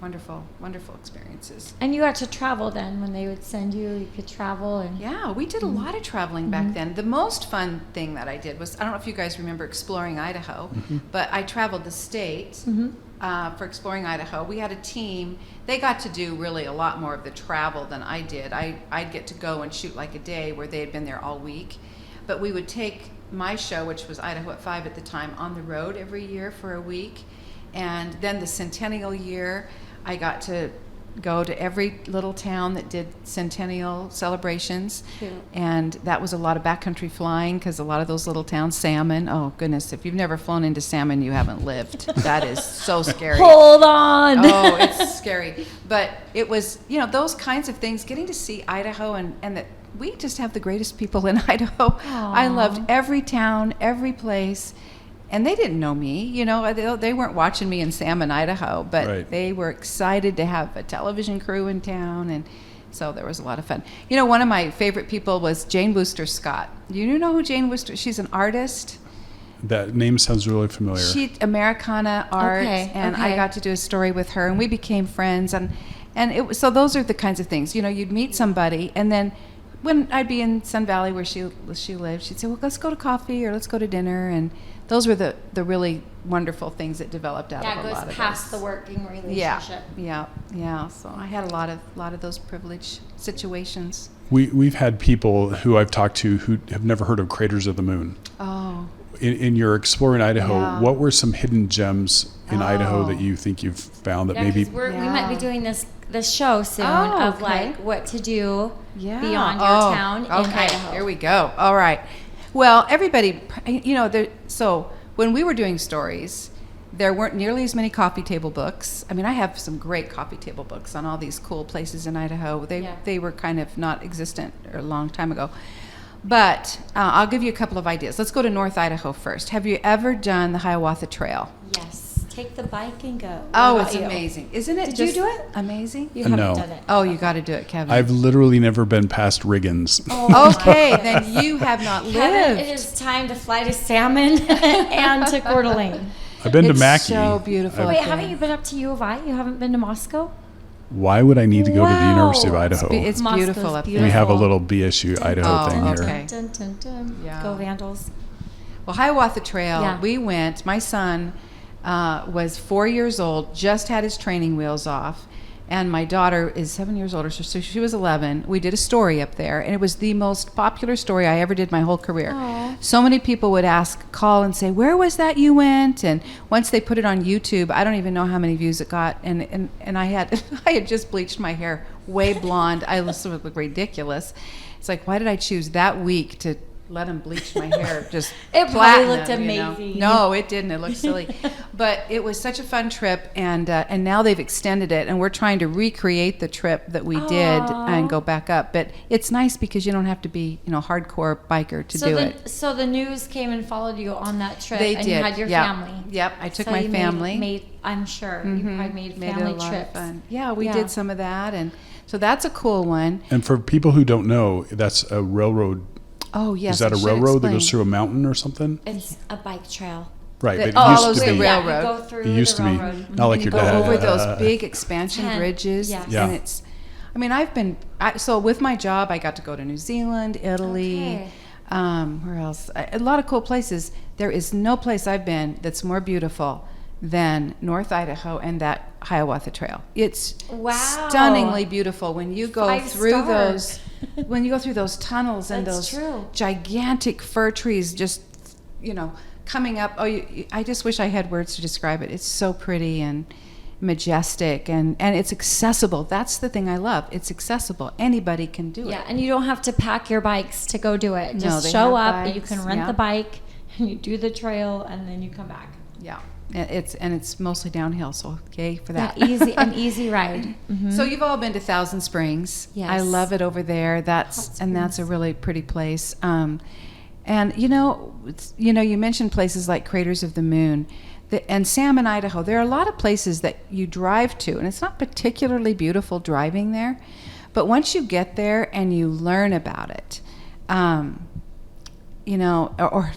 Wonderful, wonderful experiences. And you got to travel then when they would send you. You could travel and Yeah, we did a lot of traveling back then. The most fun thing that I did was, I don't know if you guys remember Exploring Idaho, but I traveled the state for Exploring Idaho. We had a team. They got to do really a lot more of the travel than I did. I'd get to go and shoot like a day where they had been there all week. But we would take my show, which was Idaho at 5 at the time, on the road every year for a week. And then the centennial year, I got to go to every little town that did centennial celebrations. Cute. And that was a lot of backcountry flying, because a lot of those little towns, Salmon, oh goodness, if you've never flown into Salmon, you haven't lived. That is so scary. hold on. Oh, it's scary. But it was, those kinds of things, getting to see Idaho, and that we just have the greatest people in Idaho. I loved every town, every place. And they didn't know me, they weren't watching me in Salmon, Idaho, but Right. they were excited to have a television crew in town, and so there was a lot of fun. One of my favorite people was Jane Wooster Scott. You know who Jane Wooster? She's an artist. That name sounds really familiar. She Americana art, and I got to do a story with her, and we became friends, and it was, so those are the kinds of things. You'd meet somebody, and then when I'd be in Sun Valley where she lived, she'd say, well, let's go to coffee or let's go to dinner, and those were the really wonderful things that developed out of a lot of That goes past those. the working relationship. Yeah. So I had a lot of those privileged situations. We've had people who I've talked to who have never heard of Craters of the Moon. Oh. In your Exploring Idaho, Yeah. what were some hidden gems in Idaho Oh. that you think you've found that Yeah, maybe 'cause we might be doing this show soon of okay. like what to do Yeah. beyond your town in Idaho. Here we go. All right. Well, everybody, so when we were doing stories, there weren't nearly as many coffee table books. I mean, I have some great coffee table books on all these cool places in Idaho. They were kind of not existent a long time ago. But I'll give you a couple of ideas. Let's go to North Idaho first. Have you ever done the Hiawatha Trail? Yes. Take the bike and go. What Oh, about it's you? amazing. Isn't it Did you just do it? amazing? You haven't No. done it. Oh, you got to do it, Kevin. I've literally never been past Riggins. Okay, then you have not Kevin, lived. it is time to fly to Salmon and to Coeur d'Alene. I've been to It's Mackey. so beautiful. Wait, Okay. haven't you been up to U of I? You haven't been to Moscow? Why would I need to go to the Wow. University of Idaho? It's Moscow's beautiful up there. We have a beautiful. little BSU Idaho Oh, thing here. okay. Dun, dun, dun. Yeah. Go Vandals. Well, Hiawatha Trail, Yeah. we went. My son was 4 years old, just had his training wheels off, and my daughter is 7 years older, so she was 11. We did a story up there, and it was the most popular story I ever did my whole career. Aw. So many people would call and say, "Where was that you went?" And once they put it on YouTube, I don't even know how many views it got. And I had I had just bleached my hair way blonde. I looked ridiculous. It's like, why did I choose that week to let him bleach my hair? Just It probably platinum, looked you know? amazing. No, it didn't. It looked silly. But it was such a fun trip, and now they've extended it, and we're trying to recreate the trip that we did and go back up. But it's nice because you don't have to be, hardcore biker to do it. So the news came and followed you on that trip, They and did. you had your Yep. family. Yep, I took So my you family. Made, I'm sure you probably made Made it family a lot trips. of fun. Yeah, we Yeah. did some of that, and so that's a cool one. And for people who don't know, that's a railroad. Oh yes, Is that I a should railroad that explain. goes through a mountain or something? It's a bike trail. Right, That but it used follows to the be. railroad. Yeah, you go through It used the to be. railroad. Not like You your go dad. over those big expansion 10, bridges, yes. Yeah. and it's. I mean, so with my job, I got to go to New Zealand, Italy, Okay. where else? A lot of cool places. There is no place I've been that's more beautiful than North Idaho and that Hiawatha Trail. It's Wow. stunningly beautiful when you go 5 through stars. when you go through those tunnels and That's those true. gigantic fir trees just coming up. I just wish I had words to describe it. It's so pretty, and majestic, and it's accessible. That's the thing I love. It's accessible. Anybody can do it. Yeah, and you don't have to pack your bikes to go do it. No, Just they show have up, bikes, you can rent yeah. the bike, and you do the trail, and then you come back. Yeah. It's mostly downhill, so okay for that. Yeah, an easy ride. Mm-hmm. So you've all been to Thousand Springs. Yes. I love it over there. That's a really pretty place. And you mentioned places like Craters of the Moon, and Salmon, Idaho. There are a lot of places that you drive to, and it's not particularly beautiful driving there, but once you get there and you learn about it, or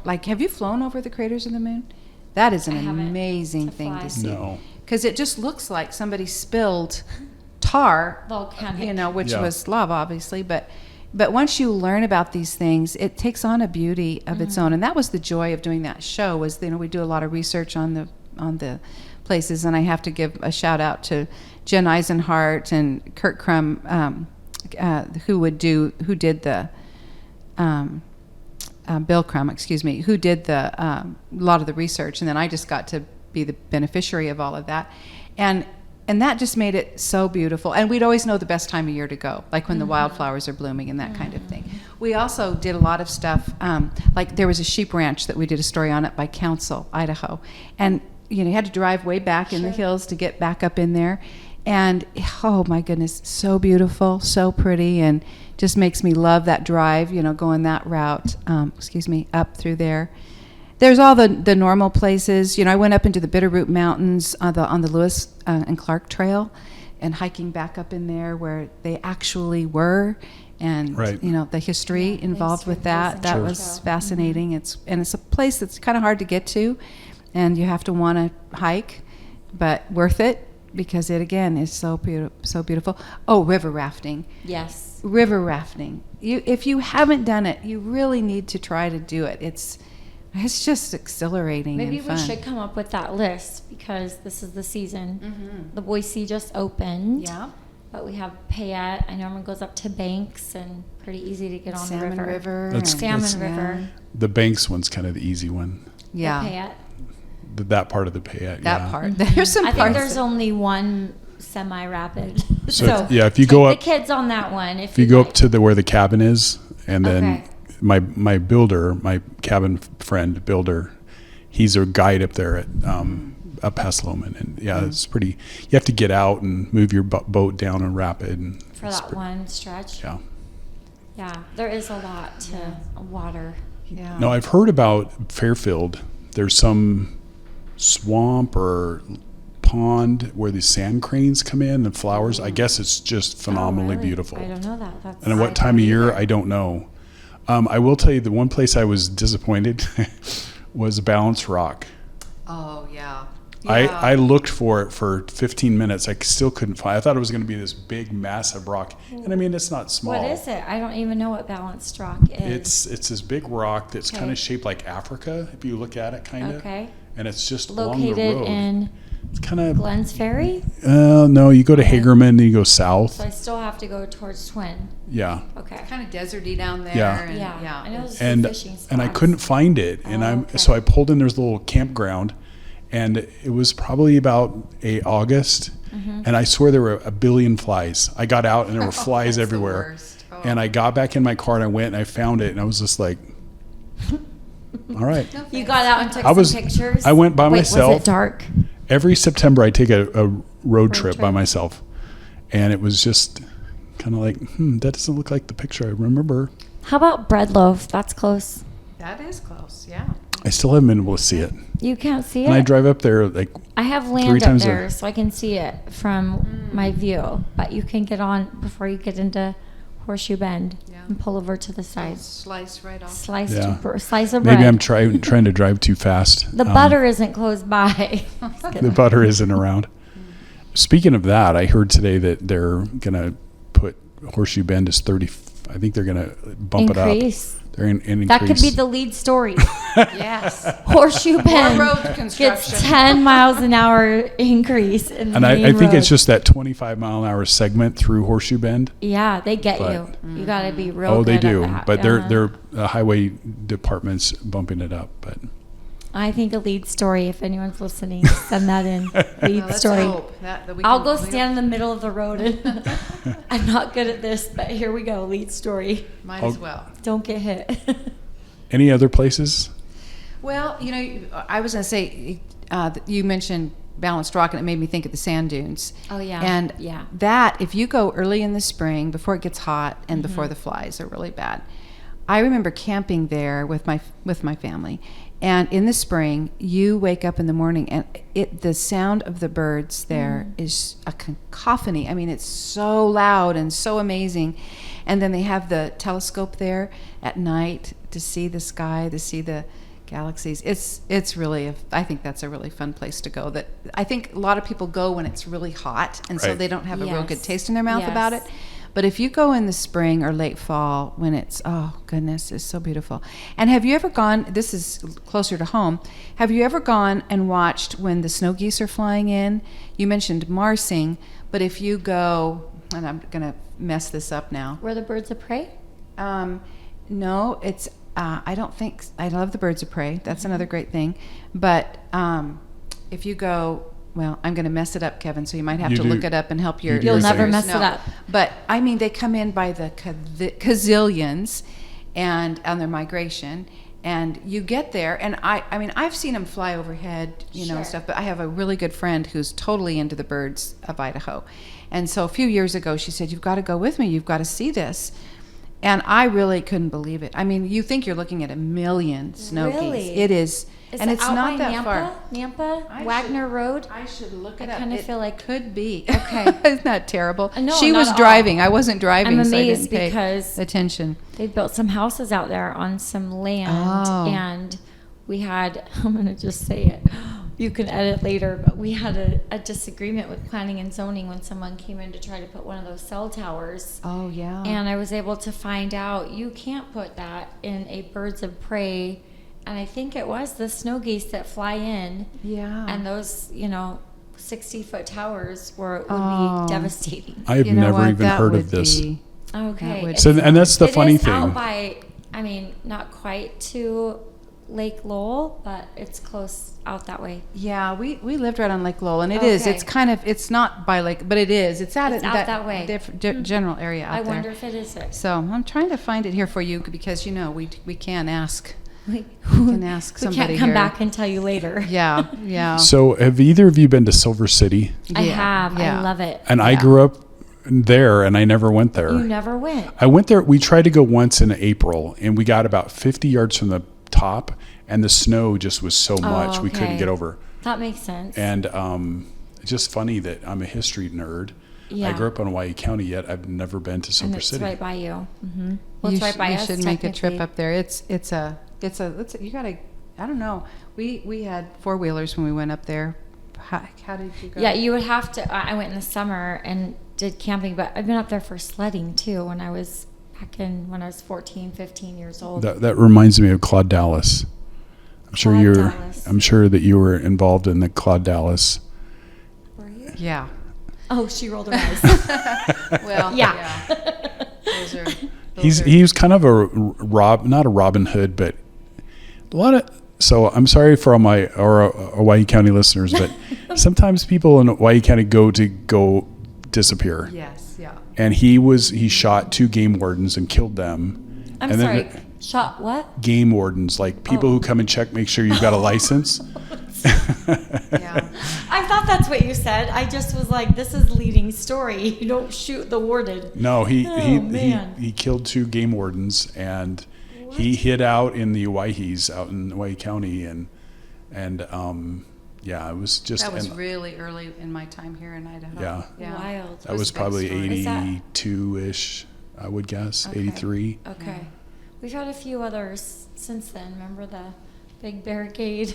like, have you flown over the Craters of the Moon? That is an amazing thing to see. No. Because it just looks like somebody spilled tar, volcanic, which was lava, obviously, but once you learn about these things, it takes on a beauty of its own, and that was the joy of doing that show. Was we do a lot of research on the places, and I have to give a shout out to Jen Eisenhart and Kurt Crum, who did the Bill Crum, excuse me, who did the lot of the research, and then I just got to be the beneficiary of all of that, and that just made it so beautiful. And we'd always know the best time of year to go, like when the wildflowers are blooming and that kind of thing. We also did a lot of stuff, like there was a sheep ranch that we did a story on it by Council, Idaho. And, you had to drive way back in the hills to get back up in there. And, oh my goodness, so beautiful, so pretty, and just makes me love that drive, going that route, up through there. There's all the normal places. I went up into the Bitterroot Mountains on the Lewis and Clark Trail, and hiking back up in there where they actually were, and the history involved with that. That was fascinating. It's a place that's kind of hard to get to, and you have to want to hike, but worth it because it again is so beautiful. Oh, river rafting. Yes. River rafting. If you haven't done it, you really need to try to do it. It's just exhilarating. Maybe and fun. we should come up with that list because this is the season. Mm-hmm. The Boise just opened. Yeah. But we have Payette. I know it goes up to Banks and pretty easy to get on Salmon the river. Salmon River. Yeah. The Banks one's kind of the easy one. Yeah. Payette. That part of the Payette. That part. There's some parts. I think there's only one semi-rapid. So if you go up, the kids on that one. If you go up to where the cabin is, and then my cabin friend builder, he's a guide up there at up past Loman, and it's pretty. You have to get out and move your boat down a rapid and for that one stretch. Yeah, there is a lot to water. Yeah. No, I've heard about Fairfield. There's some swamp or pond where the sand cranes come in and flowers. I guess it's just phenomenally beautiful. I don't know that. And at what time of year, I don't know. I will tell you the one place I was disappointed was Balance Rock. Oh, yeah. I looked for it for 15 minutes. I still couldn't find it. I thought it was going to be this big, massive rock. And I mean, it's not small. What is it? I don't even know what Balanced Rock is. It's this big rock that's kind of shaped like Africa, if you look at it, kind of. Okay. And it's just along the road. Located in it's kind of Glens Ferry? No, you go to Hagerman and you go south. So I still have to go towards Twin. Yeah. Okay. Kind of deserty down there. Yeah. And, I know there's and fishing spots. and I couldn't find it, and so I pulled in. There's a little campground, and it was probably about August, and I swear there were a billion flies. I got out and there were flies everywhere, and I got back in my car and I went and I found it, and I was just like, all right. You got out and took some pictures? I went by myself. Was it dark? Every September I take a road trip by myself, and it was just kind of like, that doesn't look like the picture I remember. How about Bread Loaf? That's close. That is close, yeah. I still haven't been able to see it. You can't see it? And I drive up there like I have land up there, so I can see it from my view. But you can get on before you get into Horseshoe Bend and pull over to the side. Slice right off. Slice of bread. Maybe I'm trying to drive too fast. The butter isn't close by. The butter isn't around. Speaking of that, I heard today that they're going to put Horseshoe Bend as 30. I think they're going to bump it up. They're increase. That could be the lead story. Yes. Horseshoe Bend road construction. gets 10 miles an hour increase in the main I think road. it's just that 25 mile an hour segment through Horseshoe Bend. Yeah, they get you. You got to be real good they do. at that. But they're highway department's bumping it up. But I think a lead story, if anyone's listening, send that in. Lead Let's story. hope that we I'll can- go we stand in the middle of the road. And I'm not good at this, but here we go. Lead story. Might as well. Don't get hit. Any other places? Well, I was going to say, you mentioned Balanced Rock, and it made me think of the sand dunes. Oh, yeah. And Yeah. that, if you go early in the spring, before it gets hot and before the flies are really bad, I remember camping there with my family. And in the spring, you wake up in the morning, and the sound of the birds there is a cacophony. I mean, it's so loud and so amazing. And then they have the telescope there at night to see the sky, to see the galaxies. It's really I think that's a really fun place to go. That I think a lot of people go when it's really hot, and so Right. they don't have a real good Yes. taste in their mouth about it. Yes. But if you go in the spring or late fall when it's, oh goodness, it's so beautiful. And have you ever gone, this is closer to home, have you ever gone and watched when the snow geese are flying in? You mentioned Marsing, but if you go, and I'm going to mess this up now. Were the birds of prey? No, it's, I don't think, I love the birds of prey. That's another great thing. But if you go, well, I'm going to mess it up, Kevin, so you might have You to do- look it up and help your you do You'll your never thing. mess it up. But, I mean, they come in by the gazillions and on their migration. And you get there, and I mean, I've seen them fly overhead, and Sure. stuff, but I have a really good friend who's totally into the birds of Idaho. And so a few years ago, she said, "You've got to go with me. You've got to see this." And I really couldn't believe it. I mean, you think you're looking at 1 million snow Really? geese. It is. And it it's out not by that far. Nampa? Wagner Road? I should look it I up. kinda It feel like- could be. Okay. Isn't that terrible? No, she not was at all. driving. I wasn't driving, I'm so I amazed didn't pay because attention. they built some houses out there on some land, Oh. and we had, I'm going to just say it, you can edit later, but we had a disagreement with planning and zoning when someone came in to try to put one of those cell towers. Oh, yeah. And I was able to find out you can't put that in a birds of prey, and I think it was the snow geese that fly in, yeah. and those 60-foot towers would Oh. be devastating. I have You know never what? even That heard would of this. be- Okay. would- So, and that's the It funny is thing. out by, I mean, not quite to Lake Lowell, but it's close out that way. Yeah, we lived right on Lake Lowell, and it is. Okay. It's kind of, it's not by Lake, but it is. It's out It's in out that way. general area out I there. wonder if it is it. So I'm trying to find it here for you because we can ask. We can ask we somebody can't come here. back and tell you later. Yeah, yeah. So, have either of you been to Silver City? I Yeah, have. yeah. I love it. And I Yeah. grew up there, and I never went there. You never went. I went there. We tried to go once in April, and we got about 50 yards from the top, and the snow just was so much we couldn't okay. get over. That makes sense. And it's just funny that I'm a history nerd. Yeah. I grew up in Hawaii County, yet I've never been to and Silver it's City. right by you. Mm-hmm. Well, it's right by you us. should make a trip technically. up there. It's you gotta. I don't know. We had 4-wheelers when we went up there. How did you go? Yeah, you would have to. I went in the summer and did camping, but I've been up there for sledding too when I was 14, 15 years old. That reminds me of Claude Dallas. Claude Dallas. I'm sure that you were involved in the Claude Dallas. Were you? Yeah. Oh, she rolled her eyes. Well. Yeah. Those are. He was kind of not a Robin Hood, but a lot of. So I'm sorry for all my Hawaii County listeners, but sometimes people in Hawaii County go disappear. Yes. Yeah. And he shot 2 game wardens and killed them. I'm And sorry. then Shot what? game wardens, like people who come and check, make sure you've got a license. Yeah. I thought that's what you said. I just was like, this is leading story. You don't shoot the warden. No, man. he killed 2 game wardens, and he hid out in the Owyhees out in Hawaii County, and yeah, it was just That was and really early in my time here in Idaho. Yeah. Yeah. Wild. that was a big probably story. Is that- 82-ish, I would guess, Okay. 83. Okay. We've had a few others since then. Remember the big barricade?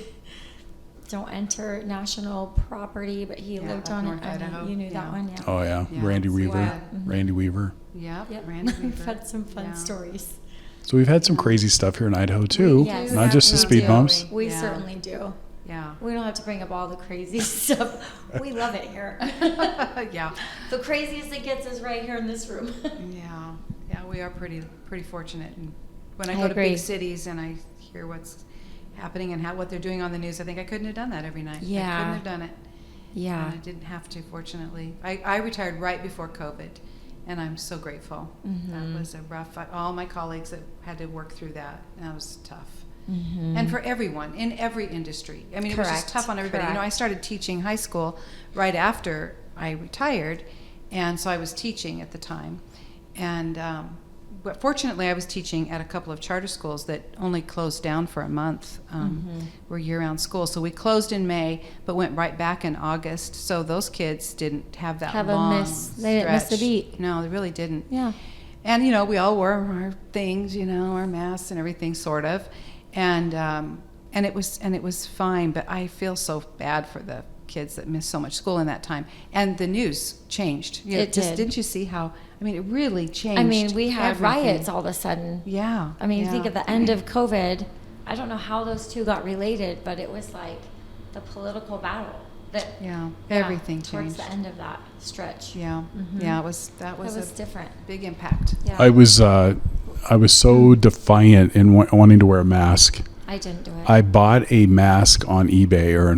Don't enter national property, but he Yeah, lived up on North it. I mean, Idaho. you knew that Yeah. one, yeah. Oh yeah, Yeah, Randy it's Weaver. wild. Randy Weaver. Yep. Yep. Randy We've Weaver. had some fun Yeah. stories. So we've had some crazy stuff here in Idaho too, Yes. not just the We speed do. bumps. We Yeah. certainly do. Yeah. We don't have to bring up all the crazy stuff. We love it here. Yeah. The craziest it gets is right here in this room. Yeah. Yeah. We are pretty fortunate. And when I I go to agree. big cities and I hear what's, happening and what they're doing on the news. I think I couldn't have done that every night. Yeah. I couldn't have done it. Yeah. And I didn't have to, fortunately. I retired right before COVID, and I'm so grateful. That was a rough, all my colleagues that had to work through that, and that was tough. And for everyone, in every industry. I mean, it was just tough on everybody. You know, I started teaching high school right after I retired, and so I was teaching at the time. And but fortunately, I was teaching at a couple of charter schools that only closed down for a month. Were year-round schools, so we closed in May, but went right back in August. So those kids didn't have that long They didn't miss a beat. No, they really didn't. Yeah. And you know, we all wore our things, you know, our masks and everything, sort of. And it was fine. But I feel so bad for the kids that missed so much school in that time. And the news changed. It did. Didn't you see how? I mean, it really changed. I mean, we had everything. riots all of a sudden. Yeah. I mean, yeah. think of the end of COVID. I don't know how those two got related, but it was like the political battle. Everything towards changed. the end of that stretch. Yeah. Yeah, that was a different. big impact. Yeah. I was so defiant in wanting to wear a mask. I didn't do it. I bought a mask on eBay or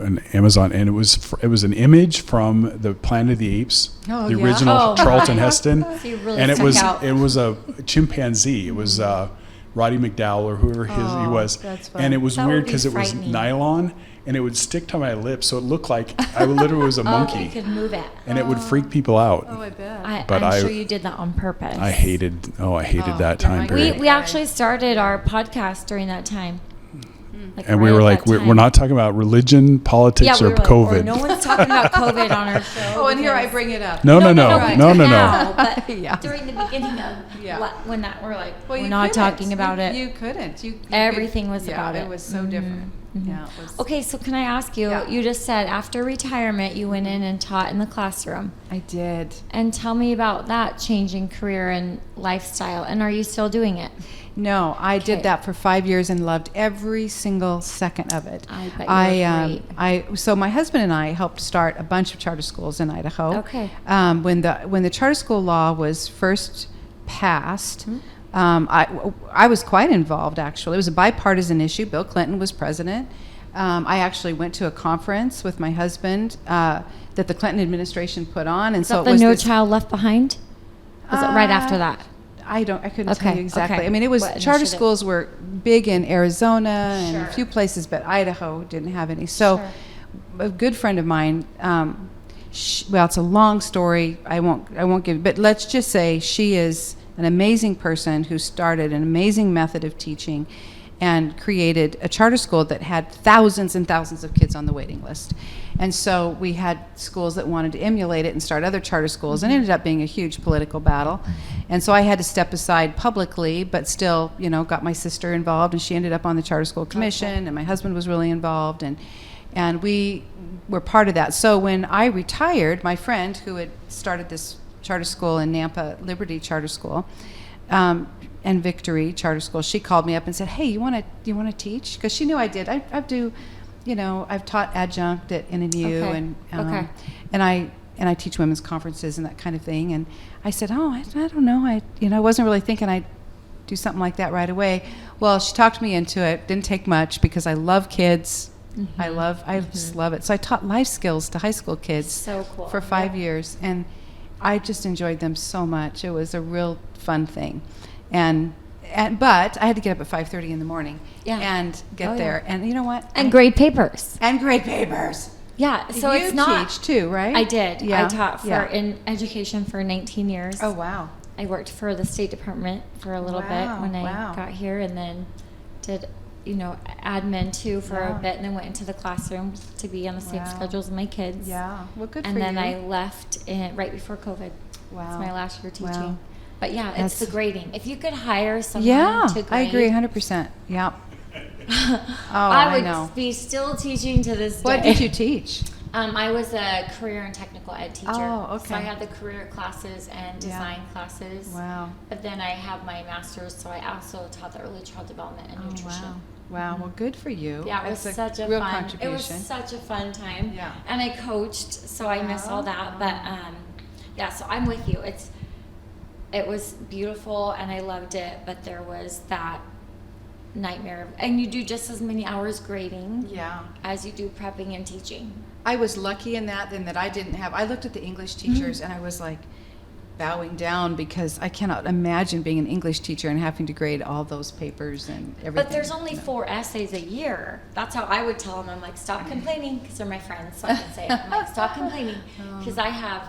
on Amazon, and it was an image from the Planet of the Apes, Oh, the yeah? original Oh, Charlton my. Heston, So you really and it stuck was out. it was a chimpanzee. It was Roddy McDowell or whoever he was, that's fun. and it was That weird would be because it was frightening. nylon and it would stick to my lips, so it looked like I literally was a You monkey, could move it. and it would freak people out. Oh, I bet. But I'm sure you did that on purpose. I hated that yeah, time my period. We actually started our podcast during that time. And we were right like, at that we're time. not talking about religion, politics, we or were like, COVID. no one's talking about COVID on our show. Oh, and here I because- bring it up. No. we do No. now, but Yeah. during the beginning of Yeah. when that we're like, Well, we're you not couldn't. talking about it. You couldn't. You Everything was about Yeah, it. it was so different. Yeah, it was. Okay, so can I ask you? Yeah. You just said after retirement, you went in and taught in the classroom. I did. And tell me about that changing career and lifestyle. And are you still doing it? No, I Okay. did that for 5 years and loved every single second of it. I bet you were So my husband and I helped start a bunch of charter schools in Idaho. Okay. When the charter school law was first passed, Mm-hmm. I was quite involved, actually. It was a bipartisan issue. Bill Clinton was president. I actually went to a conference with my husband that the Clinton administration put on, and Is so that it the was No this, Child Left Behind? Was it right after that? I couldn't tell Okay, you exactly. okay. I mean, it was What charter initiative? schools were big in Arizona and a Sure. few places, but Idaho didn't have any. So, a good friend of mine. Well, it's a long story. I won't give. But let's just say she is an amazing person who started an amazing method of teaching, and created a charter school that had thousands and thousands of kids on the waiting list. And so we had schools that wanted to emulate it and start other charter schools, and it ended up being a huge political battle. And so I had to step aside publicly, but still, got my sister involved, and she ended up on the charter school commission, and my husband was really involved, and we were part of that. So when I retired, my friend who had started this charter school in Nampa, Liberty Charter School, and Victory Charter School, she called me up and said, "Hey, you want to teach?" Because she knew I did. I've taught adjunct at NMU, Okay. and I teach women's conferences and that kind of thing. And I said, "Oh, I don't know. I wasn't really thinking I'd do something like that right away." Well, she talked me into it. Didn't take much because I love kids. I just love it. So I taught life skills to high school kids So cool. for 5 years, and I just enjoyed them so much. It was a real fun thing, but I had to get up at 5:30 in the morning and get there. And you know what? And grade papers. And grade papers. Yeah, so you it's not. teach too, right? I did. Yeah. I taught in education for 19 years. Oh wow. I worked for the State Department for a little bit when I got here, and then did admin too for a bit, and then went into the classroom to be on the same schedule as my kids. Yeah. Well, good for And you. then I left right before COVID. Wow. It's my last year teaching. Wow. But yeah, it's That's- the grading. If you could hire someone to grade, I agree 100%. Yeah. I would know. be still teaching to this day. What did you teach? I was a career and technical ed teacher. Oh, okay. So I had the career classes and design classes. Wow. But then I have my master's, so I also taught the early child development and nutrition. Wow. Wow. Well, good for you. Yeah, it was That's such a real fun. contribution. It was such a fun time. Yeah. And I coached, so I miss all that. But yeah, so I'm with you. It was beautiful, and I loved it. But there was that nightmare. And you do just as many hours grading Yeah. as you do prepping and teaching. I was lucky in that I didn't have, I looked at the English teachers and I was like bowing down because I cannot imagine being an English teacher and having to grade all those papers and everything. But there's only 4 essays a year. That's how I would tell them. I'm like, stop complaining, because they're my friends, so I can say it. I'm like, stop complaining, because I have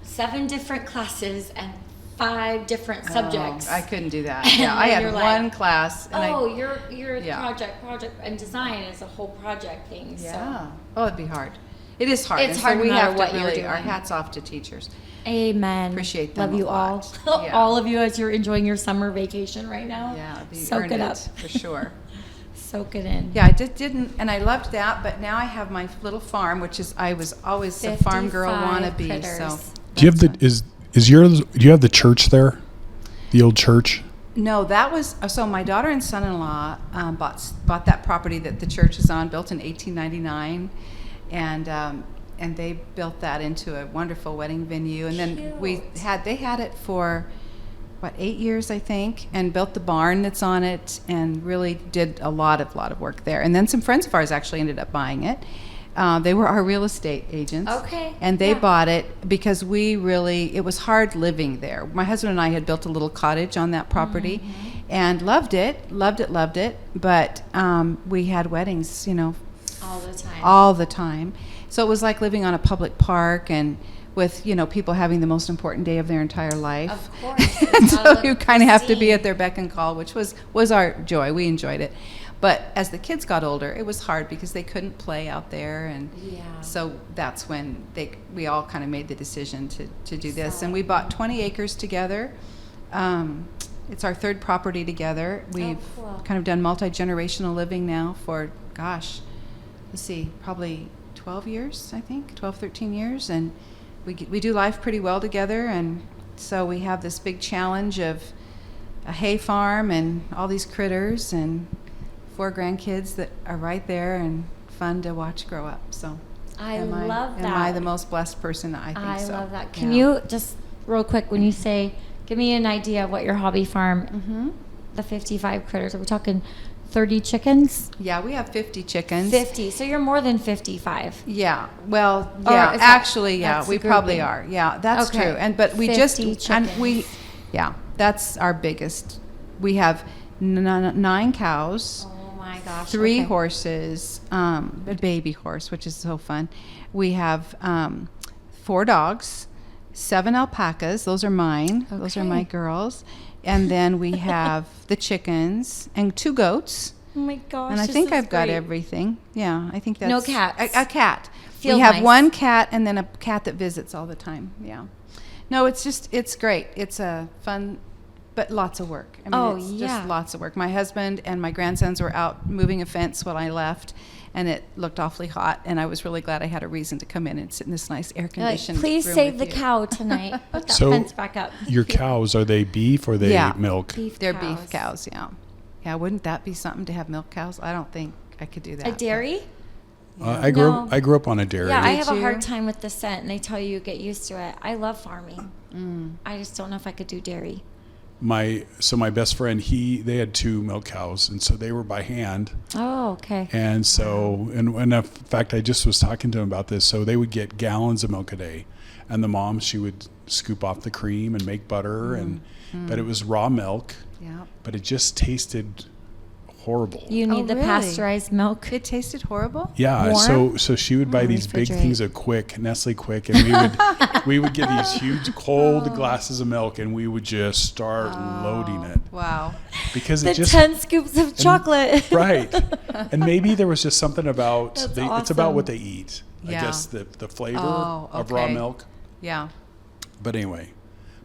7 different classes and 5 different subjects. I couldn't do that. And Yeah, I then had you're one like, class. And your Yeah. project, and design is a whole project thing. Yeah. Oh, it'd be hard. It is hard. It's And hard so no we matter have what to you're really, doing. our hats off to teachers. So, amen. Appreciate them Love you a all. lot. Yeah. All of you as you're enjoying your summer vacation right now. Yeah, you Soak earned it up. for sure. Soak it in. Yeah, I just didn't, and I loved that, but now I have my little farm, which is, I was always a farm girl 55 wannabe, critters. so. Do you have that's do you have the church there? The old church? No, that was, so my daughter and son-in-law bought that property that the church is on, built in 1899, and they built that into a wonderful wedding venue. And then they had it for, 8 years, I think, and built the barn that's on it, and really did a lot of work there. And then some friends of ours actually ended up buying it. They were our real estate agents. Okay, And they yeah. bought it because it was hard living there. My husband and I had built a little cottage on that property and loved it. But we had weddings, all the time. So it was like living on a public park and with, people having the most important day of their entire life. Of course. And so you kind of have to be at their beck and call, which was our joy. We enjoyed it. But as the kids got older, it was hard because they couldn't play out there, and so that's when we all kind of made the decision to do this. And we bought 20 acres together. It's our 3rd property together. We've kind of done multi-generational living now for, probably 12 years, I think, 12, 13 years. And we do life pretty well together, and so we have this big challenge of a hay farm and all these critters and 4 grandkids that are right there and fun to watch grow up. So I love that. Am I the most blessed person? I think so. I love that. Can you just real quick, when you say, give me an idea of what your hobby farm, the 55 critters, are we talking 30 chickens? Yeah, we have 50 chickens. 50. So you're more than 55. Yeah. Well, Or yeah. is Actually, that- yeah, that's we the probably grouping? are. Yeah, that's Okay. true. But we 50 and that's our biggest. We have 9 cows. Oh my gosh. 3 okay. horses, a baby horse, which is so fun. We have 4 dogs, 7 alpacas. Those are mine. Those are Okay. my girls. And then we have the chickens and 2 goats. Oh my gosh. And I think I've got everything. Yeah, I think that's... No cats. A cat. Field we have mice. 1 cat and then a cat that visits all the time. Yeah. No, it's great. It's a fun... But lots of work. I mean, it's just lots of work. My husband and my grandsons were out moving a fence when I left, and it looked awfully hot, and I was really glad I had a reason to come in and sit in this nice air-conditioned please room save with the you. cow tonight. Put that So- fence back up. Your cows, are they beef or they Yeah. milk? Beef They're cows. beef cows, yeah. Yeah, wouldn't that be something to have milk cows? I don't think I could do that. A but- dairy? I grew up on a dairy. Yeah, I Did have a hard you? time with the scent, and they tell you get used to it. I love farming. I just don't know if I could do dairy. My best friend, they had 2 milk cows, and so they were by hand. Oh, okay. And so, and in fact, I just was talking to him about this. So they would get gallons of milk a day, and the mom, she would scoop off the cream and make butter, but it was raw milk. Yeah. But it just tasted horrible. You need the really? pasteurized milk. It tasted horrible? Yeah, Warm? so she would buy these big refrigerate. things of Nestle Quick, and we would get these huge cold glasses of milk, and we would just start loading it Wow. because The it just 10 scoops of chocolate. right. And maybe there was just something about That's it's about awesome. what they eat. Yeah. I guess the flavor Oh, of raw okay. milk. Yeah. But anyway,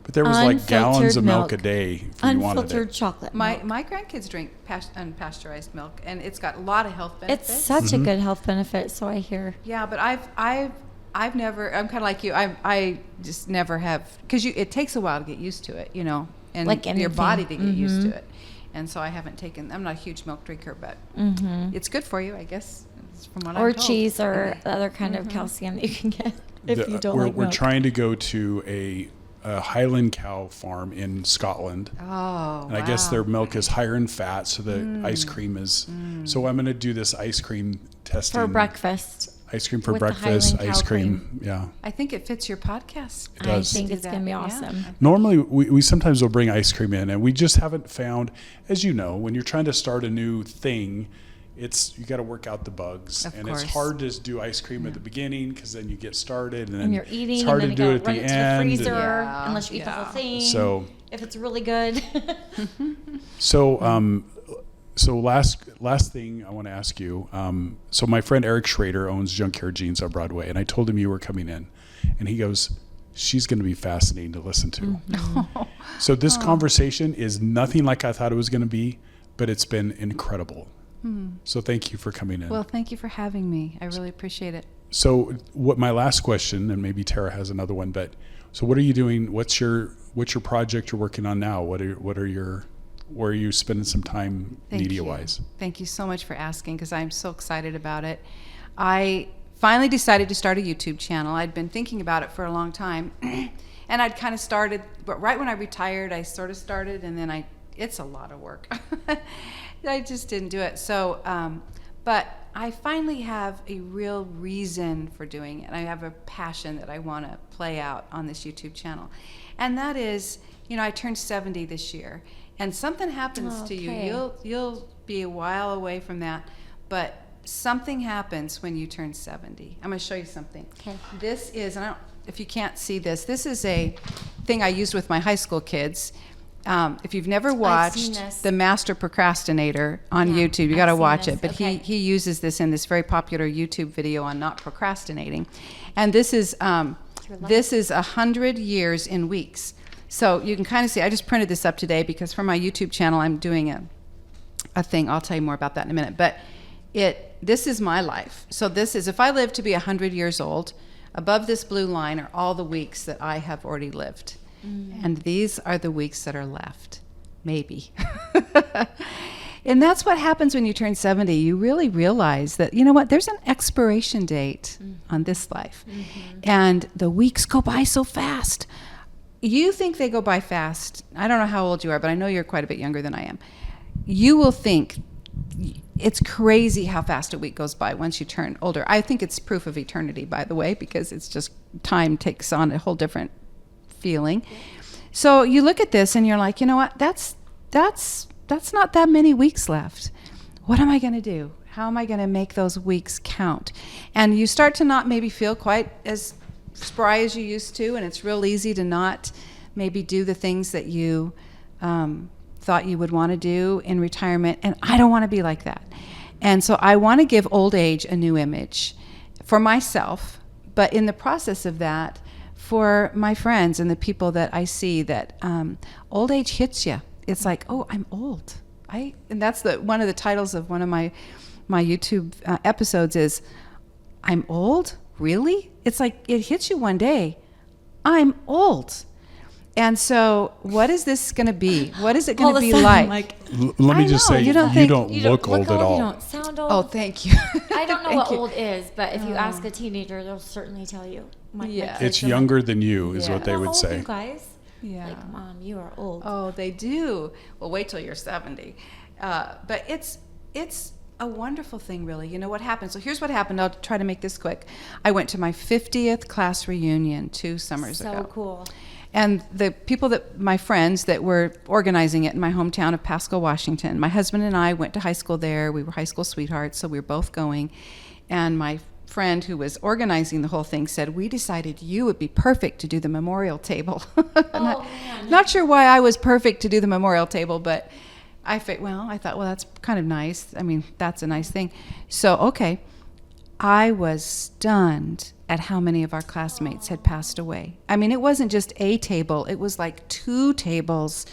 but there was like gallons of Unfiltered milk a milk. day if you wanted Unfiltered it. chocolate My milk. grandkids drink unpasteurized milk, and it's got a lot of health benefits. It's such a good health benefit, so I hear. Yeah, but I've never. I'm kind of like you. I just never have, because it takes a while to get used to it, and Like your anything. body to get used to it. And so I haven't taken. I'm not a huge milk drinker, but it's good for you, I guess. From what Or I'm told. cheese or the other kind of calcium that you can get if you don't like We're milk. trying to go to a a Highland cow farm in Scotland. Oh, And I guess their milk is higher in fat, so the ice cream is. So I'm going to do this ice cream testing. For breakfast. Ice cream for With the breakfast, Highland ice cow cream. Yeah. I think it fits your podcast. It does. I think Do it's that, going to be yeah. awesome. Normally, we sometimes will bring ice cream in, and we just haven't found, as you know, when you're trying to start a new thing, you got to work out the bugs, Of and course. it's hard to do ice cream at the beginning because then you get started, and then And you're eating, it's hard and to then you do gotta it at run the it to the end. freezer, Yeah, unless you eat the yeah. whole thing. So, if it's really good. so last thing I want to ask you. So my friend Eric Schrader owns Junkyard Jeans on Broadway, and I told him you were coming in, and he goes, "She's going to be fascinating to listen to." So this conversation is nothing like I thought it was going to be, but it's been incredible. So thank you for coming in. Well, thank you for having me. I really appreciate it. So what my last question, and maybe Tara has another one, but so what are you doing? What's your project you're working on now? Where are you spending some time media wise? Thank you so much for asking, because I'm so excited about it. I finally decided to start a YouTube channel. I'd been thinking about it for a long time, and I'd kind of started, but right when I retired, I sort of started, and then it's a lot of work. I just didn't do it. So, but I finally have a real reason for doing it. I have a passion that I want to play out on this YouTube channel. And that is, I turned 70 this year. And something happens to you. Okay. You'll be a while away from that. But something happens when you turn 70. I'm going to show you something. Okay. This is, and if you can't see this is a thing I used with my high school kids. If you've never seen watched this. The Master Procrastinator on Yeah, YouTube, you got to I've watch seen it. this. But Okay. he uses this in this very popular YouTube video on not procrastinating. And this is 100 years in weeks. So you can kind of see, I just printed this up today because for my YouTube channel, I'm doing a thing. I'll tell you more about that in a minute. But this is my life. So this is, if I live to be 100 years old, above this blue line are all the weeks that I have already lived. And these are the weeks that are left, maybe. And that's what happens when you turn 70. You really realize that, you know what, there's an expiration date on this life. And the weeks go by so fast. You think they go by fast. I don't know how old you are, but I know you're quite a bit younger than I am. You will think it's crazy how fast a week goes by once you turn older. I think it's proof of eternity, by the way, because it's just time takes on a whole different feeling. So you look at this and you're like, you know what, that's not that many weeks left. What am I going to do? How am I going to make those weeks count? And you start to not maybe feel quite as spry as you used to, and it's real easy to not maybe do the things that you thought you would want to do in retirement. And I don't want to be like that. And so I want to give old age a new image for myself, but in the process of that, for my friends and the people that I see, that old age hits you. It's like, oh, I'm old. And that's one of the titles of one of my YouTube episodes is, I'm old? Really? It's like, it hits you one day. I'm old. And so what is this going to be? What is it going to be like? Let me just know, say, you don't you think- don't look old at all. You don't sound old. Oh, thank you. I don't know Thank what you. old is, but if you ask a teenager, they'll certainly tell you. My Yeah. kids It's are like, younger than you, is Yeah. what they "How would old say. You guys, Yeah. like, Mom, you are old. Oh, they do. Well, wait till you're 70. But it's a wonderful thing, really. You know what happened? So here's what happened. I'll try to make this quick. I went to my 50th class reunion 2 summers ago. So cool. And the people my friends that were organizing it in my hometown of Pasco, Washington, my husband and I went to high school there. We were high school sweethearts, so we were both going. And my friend who was organizing the whole thing said, we decided you would be perfect to do the memorial table. Oh, man. Not sure why I was perfect to do the memorial table, but I thought, well, that's kind of nice. I mean, that's a nice thing. So, okay. I was stunned at how many of our classmates had passed away. I mean, it wasn't just a table. It was like 2 tables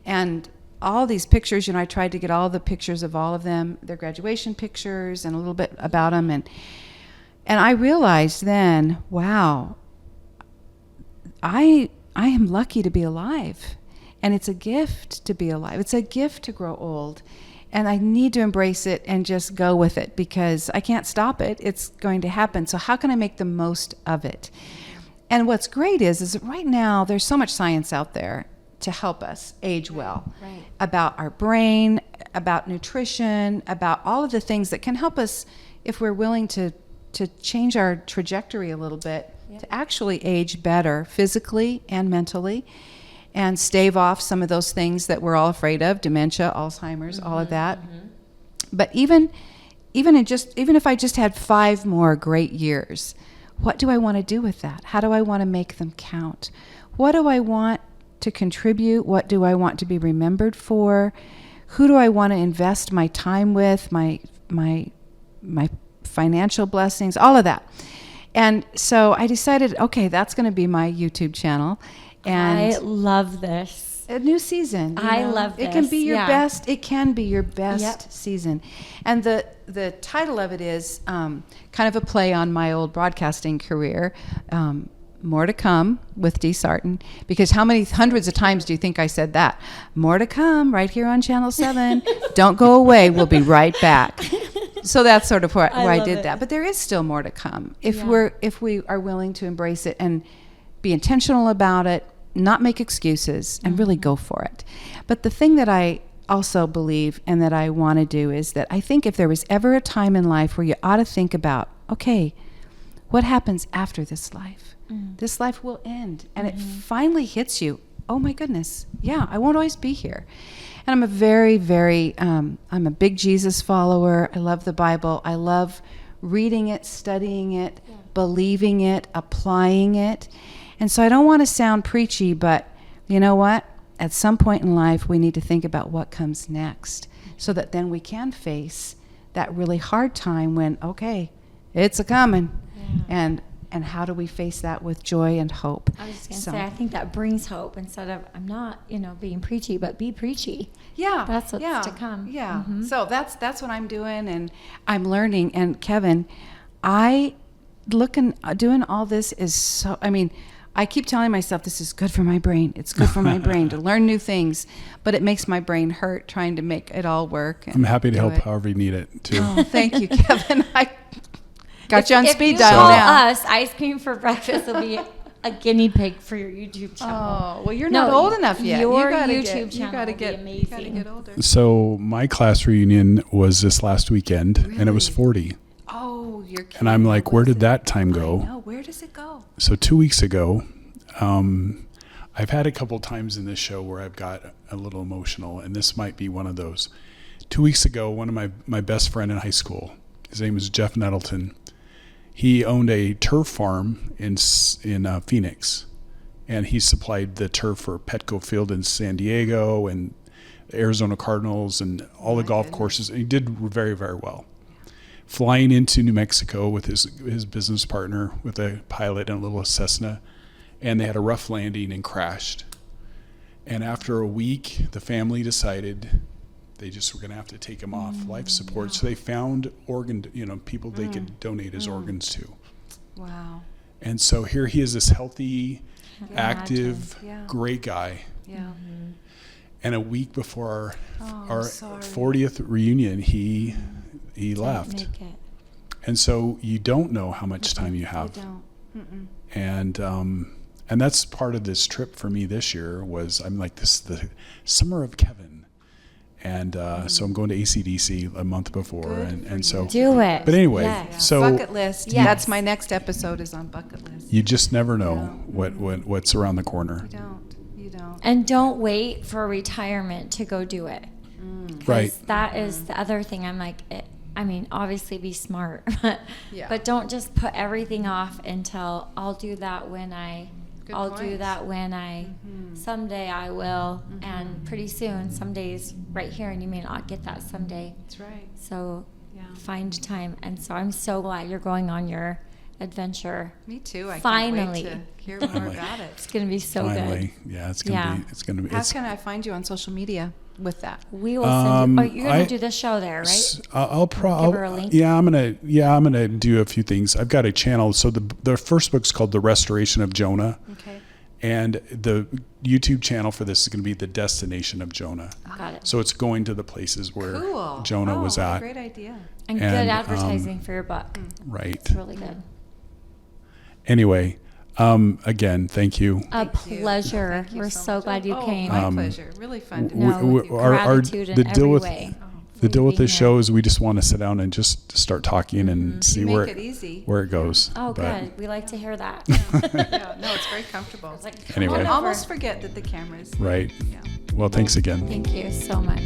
and all these pictures. I tried to get all the pictures of all of them, their graduation pictures and a little bit about them. And I realized then, wow, I am lucky to be alive. And it's a gift to be alive. It's a gift to grow old. And I need to embrace it and just go with it because I can't stop it. It's going to happen. So how can I make the most of it? And what's great is that right now there's so much science out there to help us age well, Right. about our brain, about nutrition, about all of the things that can help us if we're willing to change our trajectory a little bit, to actually age better physically and mentally, and stave off some of those things that we're all afraid of, dementia, Alzheimer's, all of that. But even if I just had 5 more great years, what do I want to do with that? How do I want to make them count? What do I want to contribute? What do I want to be remembered for? Who do I want to invest my time with, my financial blessings, all of that? And so I decided, okay, that's going to be my YouTube channel. And I love this. a new season. I love It can this, be your yeah. best. It can be your best Yep. season. And the title of it is kind of a play on my old broadcasting career. More to come with Dee Sarton, because how many hundreds of times do you think I said that? More to come right here on Channel 7. Don't go away. We'll be right back. So that's sort of where I love did it. that. But there is still more to come if Yeah. we are willing to embrace it and be intentional about it, not make excuses, and really go for it. But the thing that I also believe and that I want to do is that I think if there was ever a time in life where you ought to think about, okay, what happens after this life? This life will end. And it finally hits you. Oh my goodness. Yeah, I won't always be here. And I'm a very, very, I'm a big Jesus follower. I love the Bible. I love reading it, studying it, believing it, applying it. And so I don't want to sound preachy, but you know what? At some point in life, we need to think about what comes next so that then we can face that really hard time when, okay, it's a coming. And how do we face that with joy and hope? I was just going to say, I think that brings hope instead of, I'm not, being preachy, but be preachy. Yeah, That's what's to come. Yeah. So that's what I'm doing, and I'm learning. And Kevin, doing all this is so. I mean, I keep telling myself this is good for my brain. It's good for my brain to learn new things, but it makes my brain hurt trying to make it all work. I'm happy to do help it. however you need it too. Oh, thank you, Kevin. I got you on speed If dial you call now. us, Ice Cream for Breakfast will be a guinea pig for your YouTube channel. Oh, well, you're No, not old enough yet. your You gotta YouTube get, channel you gotta will be get, amazing. You gotta get older. So my class reunion was this last weekend, and it was 40. Oh, you're kidding. And I'm like, where did that time I go? know. Where does it go? So 2 weeks ago, I've had a couple times in this show where I've got a little emotional, and this might be one of those. 2 weeks ago, one of my best friend in high school, his name was Jeff Nettleton. He owned a turf farm in Phoenix, and he supplied the turf for Petco Field in San Diego and the Arizona Cardinals and all the golf courses. And he did very, very well. Flying into New Mexico with his business partner with a pilot and a little Cessna, and they had a rough landing and crashed. And after a week, the family decided they just were going to have to take him off life support. So they found people they could donate his organs to. Wow. And so here he is, this healthy, active, Yeah. great guy. Yeah. And a week before our sorry. 40th reunion, he left. Make it. And so you don't know how much time you have. Don't. And that's part of this trip for me this year was I'm like, this is the summer of Kevin. And so I'm going to ACDC a month before. And so Do it. But anyway, Yes. so Bucket list. Yes. That's my next episode is on bucket list. you just never know what's around the corner. You don't. And don't wait for retirement to go do it. 'Cause Right. That is the other thing. I'm like, obviously be smart, Yeah. but don't just put everything off until I'll do that when Good I'll do points. that when someday I will. And pretty soon, some days right here, and you may not get that someday. That's right. So Yeah. find time. And so I'm so glad you're going on your adventure. Me too. I Finally. can't wait to hear more Finally. about it. It's going to be so Finally. good. Yeah, it's gonna be How it's can I find you on social media with that? We will send you. Oh, you're going I- to do the show there, right? I'll Give her a link? I'm gonna do a few things. I've got a channel. So the first book's called The Restoration of Jonah. Okay. And the YouTube channel for this is going to be The Destination of Jonah. Got it. So it's going to the places where Cool. Jonah was what a at. Great idea. And good And, advertising for your book. Right. It's really good. Anyway, Again, thank you. A Thank you. pleasure. Thank you We're so so much. glad you Oh, came. my pleasure. Really fun to No, know with you. gratitude in the deal every with way. the deal with being this here. show is we just want to sit down and just start talking and see You where make it easy. where it goes. Oh, But good. We like to hear that. Yeah, no, it's very comfortable. It's like, Anyway. come on I over. almost forget that the camera's Right. Yeah. Well, thanks again. Thank you so much.